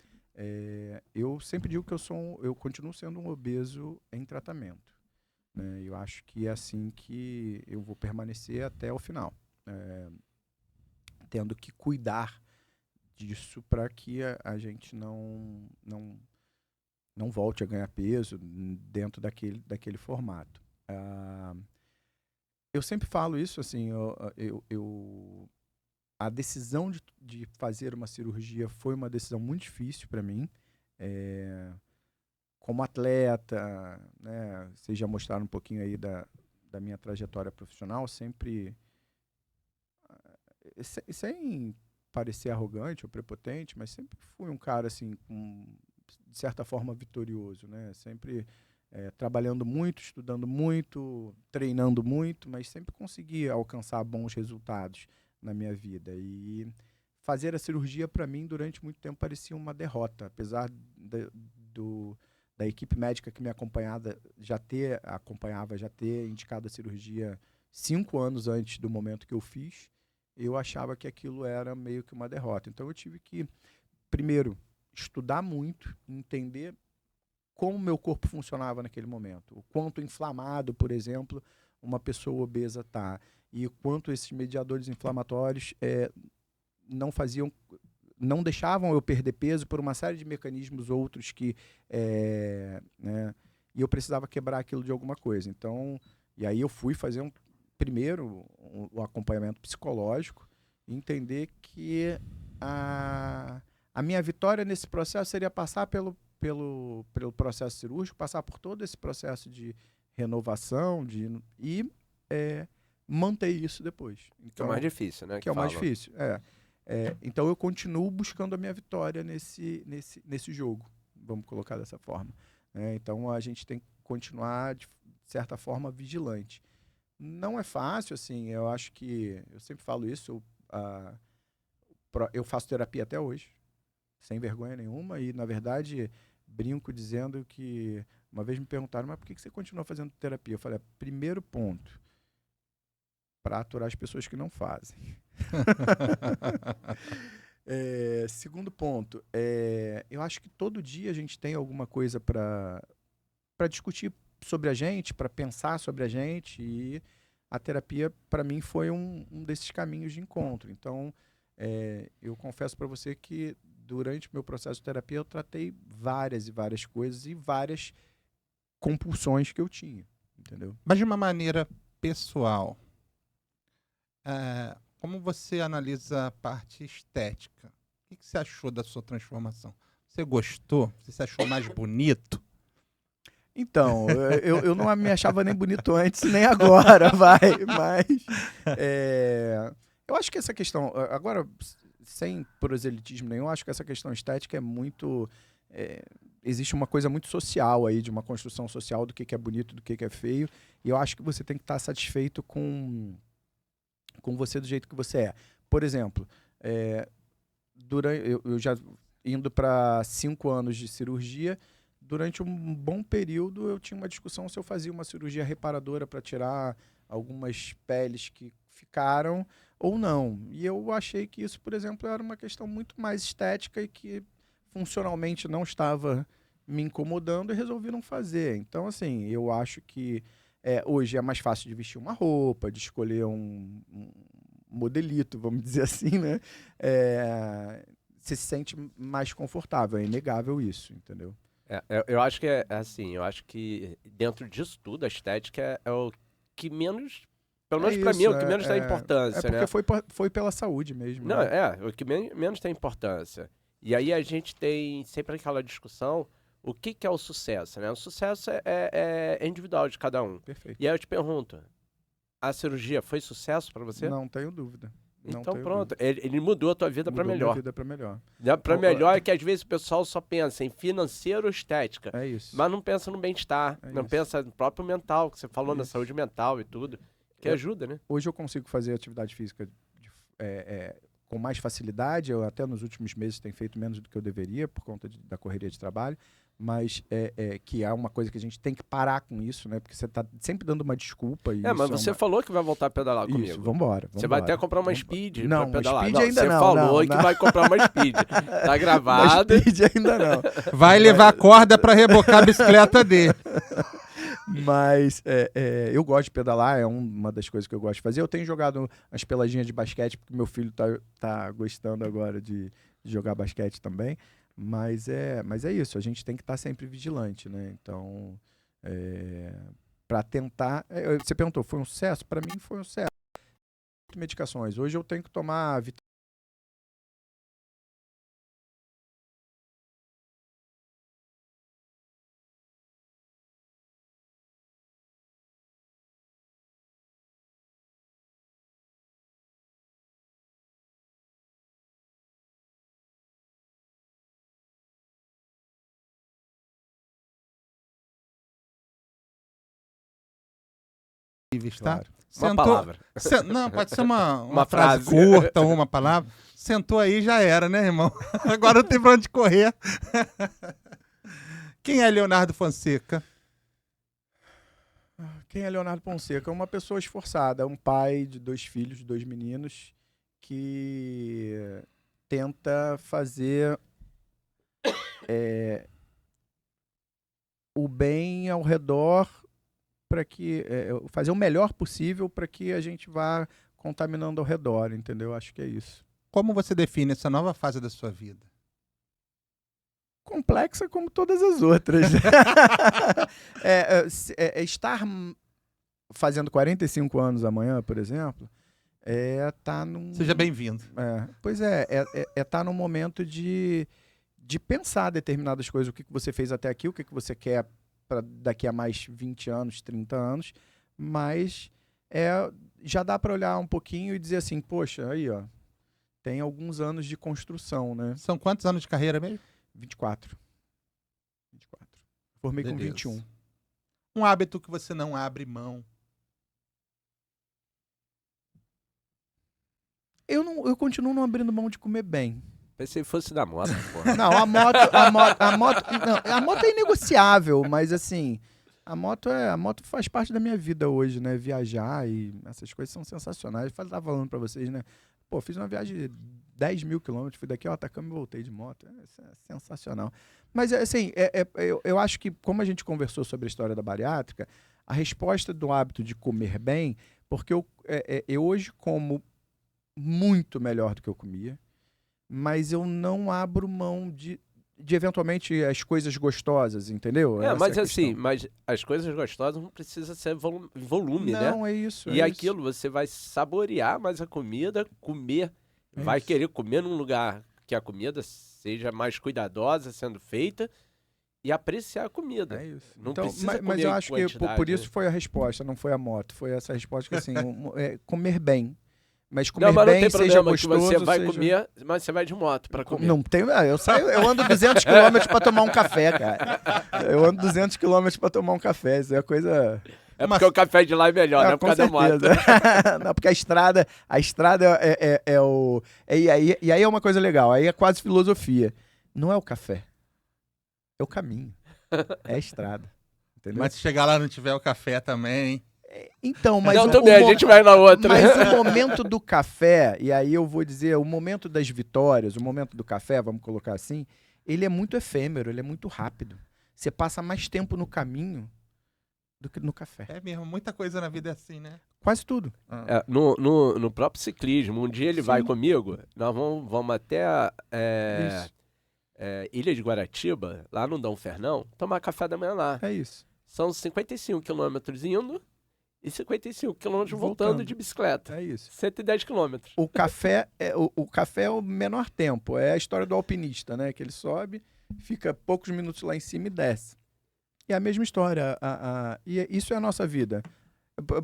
Eu sempre digo que eu continuo sendo um obeso em tratamento. Né? Eu acho que é assim que eu vou permanecer até o final, tendo que cuidar disso para que a gente não volte a ganhar peso dentro daquele formato. Eu sempre falo isso, assim, a decisão de fazer uma cirurgia foi uma decisão muito difícil para mim. Como atleta, né, vocês já mostraram um pouquinho aí da minha trajetória profissional, sempre, sem parecer arrogante ou prepotente, mas sempre fui um cara, assim, de certa forma vitorioso, né? Sempre trabalhando muito, estudando muito, treinando muito, mas sempre consegui alcançar bons resultados na minha vida. E fazer a cirurgia, para mim, durante muito tempo parecia uma derrota, apesar da equipe médica que me acompanhava já ter indicado a cirurgia 5 anos antes do momento que eu fiz. Eu achava que aquilo era meio que uma derrota. Então eu tive que, primeiro, estudar muito, entender como meu corpo funcionava naquele momento. O quanto inflamado, por exemplo, uma pessoa obesa está. E o quanto esses mediadores inflamatórios não deixavam eu perder peso por uma série de mecanismos outros né, e eu precisava quebrar aquilo de alguma coisa. Então, e aí eu fui fazer primeiro um acompanhamento psicológico e entender que a minha vitória nesse processo seria passar pelo processo cirúrgico, passar por todo esse processo de renovação e manter isso depois. Então, que é o mais difícil, né? Que é o mais difícil, então eu continuo buscando a minha vitória nesse jogo, vamos colocar dessa forma. Então a gente tem que continuar, de certa forma, vigilante. Não é fácil, assim, eu acho que, eu sempre falo isso, eu faço terapia até hoje, sem vergonha nenhuma, e na verdade brinco dizendo que, uma vez me perguntaram, mas por que você continua fazendo terapia? Eu falei, primeiro ponto, para aturar as pessoas que não fazem. Segundo ponto, eu acho que todo dia a gente tem alguma coisa para discutir sobre a gente, para pensar sobre a gente, e a terapia, para mim, foi um desses caminhos de encontro. Então, eu confesso para você que, durante o meu processo de terapia, eu tratei várias e várias coisas e várias compulsões que eu tinha, entendeu? Mas de uma maneira pessoal, como você analisa a parte estética? O que você achou da sua transformação? Você gostou? Você achou mais bonito? Então, eu não me achava nem bonito antes, nem agora, mas eu acho que essa questão, agora, sem proselitismo nenhum, eu acho que essa questão estética é muito... existe uma coisa muito social aí, de uma construção social do que é bonito, do que é feio, e eu acho que você tem que estar satisfeito com você do jeito que você é. Por exemplo, eu já indo para 5 anos de cirurgia, durante um bom período eu tinha uma discussão se eu fazia uma cirurgia reparadora para tirar algumas peles que ficaram ou não. E eu achei que isso, por exemplo, era uma questão muito mais estética e que funcionalmente não estava me incomodando e resolvi não fazer. Então, assim, eu acho que hoje é mais fácil de vestir uma roupa, de escolher um modelito, vamos dizer assim, né? Você se sente mais confortável, é inegável isso, entendeu? Eu acho que é assim, eu acho que dentro disso tudo, a estética é o que menos, pelo menos pra mim, é o que menos tem importância, porque né? foi pela saúde mesmo. Não, né? o que menos tem importância. E aí a gente tem sempre aquela discussão, o que é o sucesso, né? O sucesso é individual de cada um. Perfeito. E aí eu te pergunto, a cirurgia foi sucesso pra você? Não tenho dúvida. Então pronto, ele mudou a tua vida pra melhor. Mudou minha vida pra melhor. Pra melhor é que às vezes o pessoal só pensa em financeiro ou estética. É isso. Mas não pensa no bem-estar, não pensa no próprio mental, que você falou na saúde mental e tudo, que ajuda, né? Hoje eu consigo fazer atividade física com mais facilidade, eu até nos últimos meses tenho feito menos do que eu deveria por conta da correria de trabalho, mas que é uma coisa que a gente tem que parar com isso, né? Porque você tá sempre dando uma desculpa. E mas você falou que vai voltar a pedalar comigo. Isso, vambora. Você vai até comprar uma Speed pra pedalar. Speed ainda você falou que vai comprar uma Speed. Tá gravado. Uma Speed ainda não. Vai levar corda pra rebocar a bicicleta dele. Mas eu gosto de pedalar, é uma das coisas que eu gosto de fazer. Eu tenho jogado umas peladinhas de basquete, porque meu filho tá gostando agora de jogar basquete também. Mas é isso, a gente tem que estar sempre vigilante, né? Então, para tentar... você perguntou, foi um sucesso? Para mim foi um sucesso. Medicações. Hoje eu tenho que tomar Tá? Claro. Uma palavra. Não, pode ser uma Uma frase frase. curta ou uma palavra. Sentou aí, já era, né, irmão? Agora não tem pra onde correr. Quem é Leonardo Fonseca? Quem é Leonardo Fonseca? É uma pessoa esforçada, um pai de 2 filhos, 2 meninos, que tenta fazer o bem ao redor para que fazer o melhor possível para que a gente vá contaminando ao redor, entendeu? Acho que é isso. Como você define essa nova fase da sua vida? Complexa como todas as outras. Estar fazendo 45 anos amanhã, por exemplo, tá num... Seja bem-vindo. Pois tá num momento de pensar determinadas coisas, o que você fez até aqui, o que você quer para daqui a mais 20 anos, 30 anos, mas já dá para olhar um pouquinho e dizer assim, poxa, aí ó, tem alguns anos de construção, né? São quantos anos de carreira mesmo? 24. Formei com 21. Um hábito que você não abre mão? Eu continuo não abrindo mão de comer bem. Pensei que fosse da moto, porra. Não, a moto é inegociável, mas assim, a moto faz parte da minha vida hoje, né? Viajar e essas coisas são sensacionais. Eu tava falando pra vocês, né? Pô, fiz uma viagem de 10 mil quilômetros, fui daqui ao Atacama e voltei de moto. Isso é sensacional. Mas, assim, eu acho que, como a gente conversou sobre a história da bariátrica, a resposta do hábito de comer bem, porque eu hoje como muito melhor do que eu comia, mas eu não abro mão de eventualmente as coisas gostosas, entendeu? Mas assim, mas as coisas gostosas não precisam ser volume, né? Não, é isso. E aquilo, você vai saborear mais a comida, comer, vai querer comer num lugar que a comida seja mais cuidadosa sendo feita e apreciar a comida. É isso. Não Então, precisa mas comer eu em acho que quantidade, por isso né? foi a resposta, não foi a moto. Foi essa resposta que, assim, comer bem. Mas Não, comer mas não bem, tem seja problema que gostoso, você vai seja... comer, mas você vai de moto pra comer. Não tem, eu ando 200 quilômetros pra tomar um café, cara. Eu ando 200 quilômetros pra tomar um café, isso é coisa... É porque o café de lá é melhor, não é por com causa da moto. certeza. Não, porque a estrada é o... E aí é uma coisa legal, aí é quase filosofia. Não é o café, é o caminho, é a estrada. Entendeu? Mas se chegar lá e não tiver o café também... Então, mas Não, também, a gente vai na outra. Mas o momento do café, e aí eu vou dizer, o momento das vitórias, o momento do café, vamos colocar assim, ele é muito efêmero, ele é muito rápido. Você passa mais tempo no caminho do que no café. É mesmo, muita coisa na vida é assim, né? Quase tudo. É, no próprio ciclismo, um dia ele vai comigo, nós vamos até Isso. Ilha de Guaratiba, lá no Dom Fernão, tomar café da manhã lá. É isso. São 55 quilômetros indo e 55 quilômetros voltando Voltando. de bicicleta. É isso. 110 quilômetros. O café é o menor tempo. É a história do alpinista, né? Que ele sobe, fica poucos minutos lá em cima e desce. E a mesma história. E isso é a nossa vida.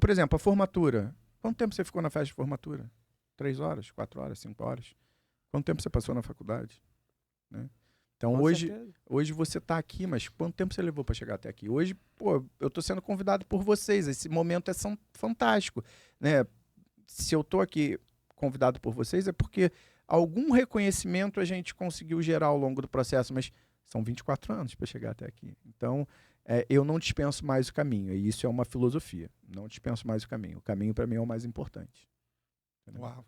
Por exemplo, a formatura. Quanto tempo você ficou na festa de formatura? 3 horas, 4 horas, 5 horas? Quanto tempo você passou na faculdade? Né? Então, Com hoje certeza. você está aqui, mas quanto tempo você levou para chegar até aqui? Hoje, pô, eu estou sendo convidado por vocês. Esse momento é fantástico, né? Se eu estou aqui convidado por vocês, é porque algum reconhecimento a gente conseguiu gerar ao longo do processo, mas são 24 anos para chegar até aqui. Então, eu não dispenso mais o caminho, e isso é uma filosofia. Não dispenso mais o caminho. O caminho, para mim, é o mais importante. Entendeu? Uau.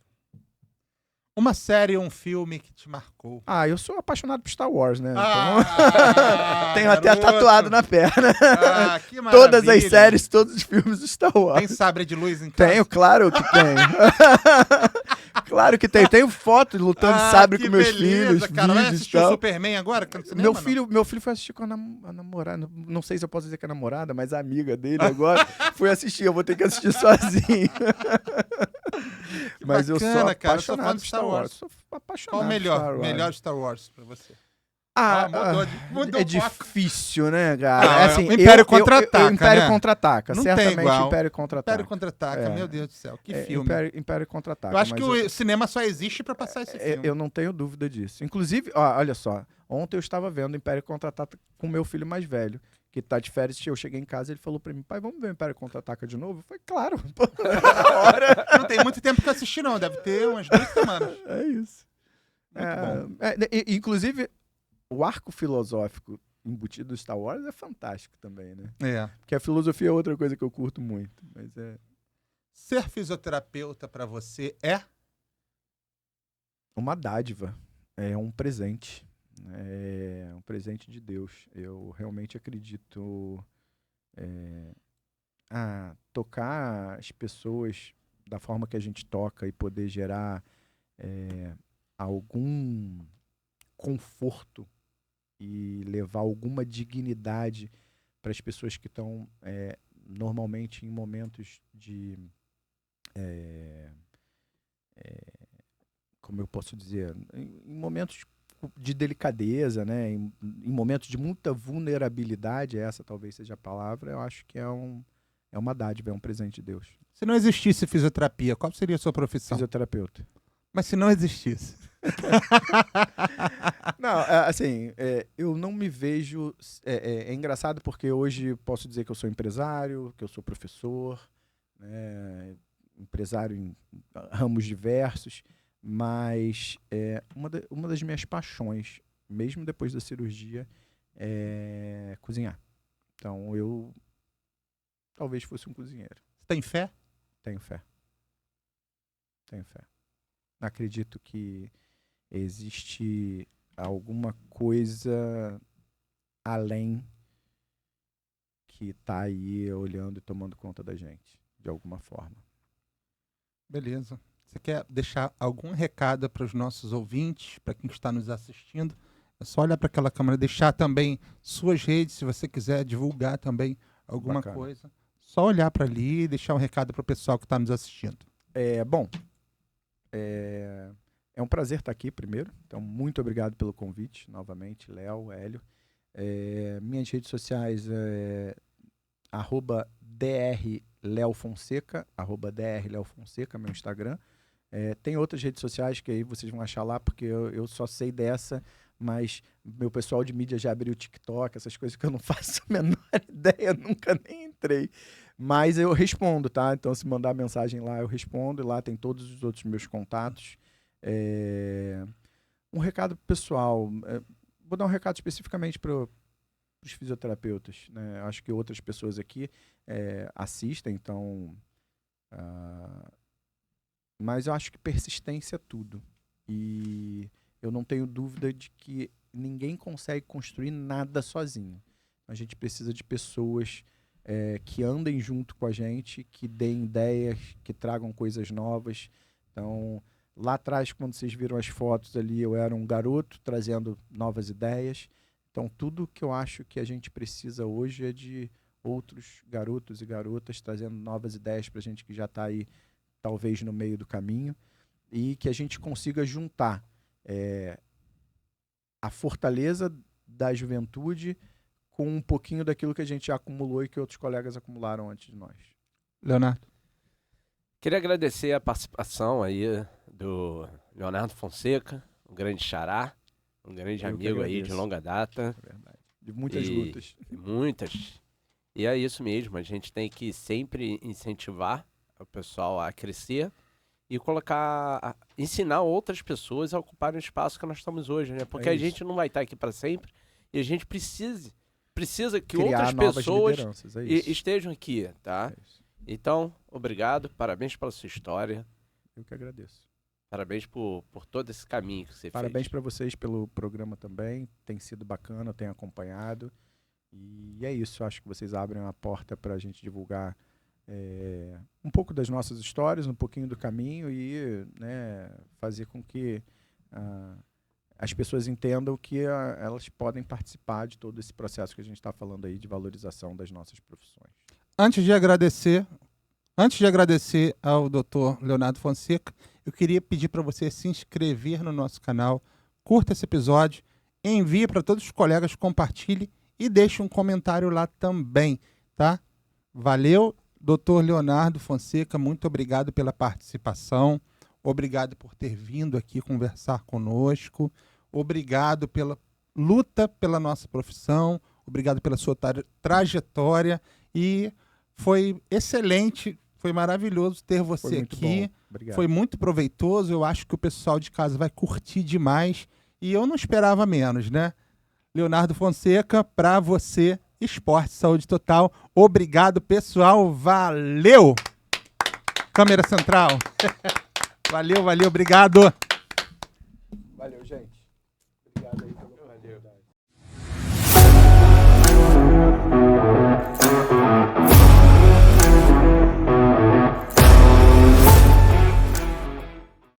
Uma série ou um filme que te marcou? Eu sou apaixonado por Star Wars, né? Ah, Tenho até garoto. tatuado na perna. Que Todas as maravilha. séries, todos os filmes do Star Wars. Tem sabre de luz em casa? Tenho, claro que tenho. Claro que tenho. Tenho fotos lutando de sabre que com meus beleza, filhos, cara. Vai vídeos e assistir o tal. Superman agora? Que tá no cinema, Meu filho foi assistir com a namorada. Não sei se eu posso dizer que é namorada, mas a amiga dele agora foi assistir. Eu vou ter que assistir sozinho. Mas eu sou bacana, cara. Eu sou fã apaixonado de por Star Star Wars. Wars. Sou apaixonado Qual o por Star Wars. melhor Star Wars pra você? Mudou É o foco. difícil, né, cara? o Império Contra-Ataca, o Império né? Contra-Ataca. Não tem Certamente igual. Império Contra-Ataca. Império Contra-Ataca, meu Deus do céu. Que filme. Império Contra-Ataca. Eu acho que mas o cinema só existe pra passar esse filme. eu não tenho dúvida disso. Inclusive, olha só. Ontem eu estava vendo Império Contra-Ataca com meu filho mais velho, que tá de férias. Eu cheguei em casa e ele falou pra mim, pai, vamos ver o Império Contra-Ataca de novo? Eu falei, claro. Na hora. Não tem muito tempo que eu assisti, não. Deve ter umas 2 semanas. É isso. Muito bom. Inclusive, o arco filosófico embutido do Star Wars é fantástico também, né? Porque a filosofia é outra coisa que eu curto muito. Mas Ser fisioterapeuta pra você é? uma dádiva, é um presente. É um presente de Deus. Eu realmente acredito tocar as pessoas da forma que a gente toca e poder gerar algum conforto e levar alguma dignidade para as pessoas que estão normalmente em momentos de como eu posso dizer, em momentos de delicadeza, né? Em momentos de muita vulnerabilidade, essa talvez seja a palavra, eu acho que é uma dádiva, é um presente de Deus. Se não existisse fisioterapia, qual seria a sua profissão? Fisioterapeuta. Mas se não existisse? Não, assim, eu não me vejo... É engraçado porque hoje posso dizer que eu sou empresário, que eu sou professor, né, empresário em ramos diversos, mas uma das minhas paixões, mesmo depois da cirurgia, é cozinhar. Então, eu talvez fosse um cozinheiro. Você tem fé? Tenho fé. Tenho fé. Acredito que existe alguma coisa além que está aí olhando e tomando conta da gente, de alguma forma. Beleza. Você quer deixar algum recado para os nossos ouvintes, para quem está nos assistindo? É só olhar para aquela câmera, deixar também suas redes, se você quiser divulgar também alguma Bacana. coisa. Só olhar para ali e deixar um recado para o pessoal que está nos assistindo. Bom, É um prazer estar aqui primeiro. Então, muito obrigado pelo convite, novamente, Léo, Hélio. Minhas redes sociais é @drleofonseca, @drleofonseca, meu Instagram. Tem outras redes sociais que aí vocês vão achar lá, porque eu só sei dessa, mas meu pessoal de mídia já abriu o TikTok, essas coisas que eu não faço a menor ideia, nunca nem entrei. Mas eu respondo, tá? Então, se mandar mensagem lá, eu respondo. E lá tem todos os outros meus contatos. Um recado pessoal. Vou dar um recado especificamente para os fisioterapeutas, né? Acho que outras pessoas aqui assistem, então... mas eu acho que persistência é tudo. E eu não tenho dúvida de que ninguém consegue construir nada sozinho. A gente precisa de pessoas que andem junto com a gente, que deem ideias, que tragam coisas novas. Então, lá atrás, quando vocês viram as fotos ali, eu era um garoto trazendo novas ideias. Então, tudo que eu acho que a gente precisa hoje é de outros garotos e garotas trazendo novas ideias para a gente que já está aí, talvez no meio do caminho, e que a gente consiga juntar a fortaleza da juventude com um pouquinho daquilo que a gente já acumulou e que outros colegas acumularam antes de nós. Leonardo. Queria agradecer a participação aí do Leonardo Fonseca, um grande xará, um grande amigo aí de longa data. É verdade. De muitas lutas. Muitas. E é isso mesmo, a gente tem que sempre incentivar o pessoal a crescer e ensinar outras pessoas a ocuparem o espaço que nós estamos hoje, né? Porque a gente não vai estar aqui para sempre e a gente precisa que criar outras pessoas estejam aqui, tá? Então, obrigado, parabéns pela sua história. Eu que agradeço. Parabéns por todo esse caminho que você fez. Parabéns para vocês pelo programa também, tem sido bacana, eu tenho acompanhado. E é isso, acho que vocês abrem uma porta para a gente divulgar um pouco das nossas histórias, um pouquinho do caminho e, né, fazer com que as pessoas entendam que elas podem participar de todo esse processo que a gente está falando aí de valorização das nossas profissões. Antes de agradecer ao Dr. Leonardo Fonseca, eu queria pedir para você se inscrever no nosso canal, curta esse episódio, envie para todos os colegas, compartilhe e deixe um comentário lá também, tá? Valeu, Dr. Leonardo Fonseca, muito obrigado pela participação, obrigado por ter vindo aqui conversar conosco, obrigado pela luta pela nossa profissão, obrigado pela sua trajetória e foi excelente, foi maravilhoso ter você aqui, foi muito proveitoso, eu acho que o pessoal de casa vai curtir demais e eu não esperava menos, né? Leonardo Fonseca, para você, Esporte Saúde Total. Obrigado, pessoal. Valeu! Câmera central. Valeu, obrigado. Valeu, gente. Obrigado aí pela oportunidade.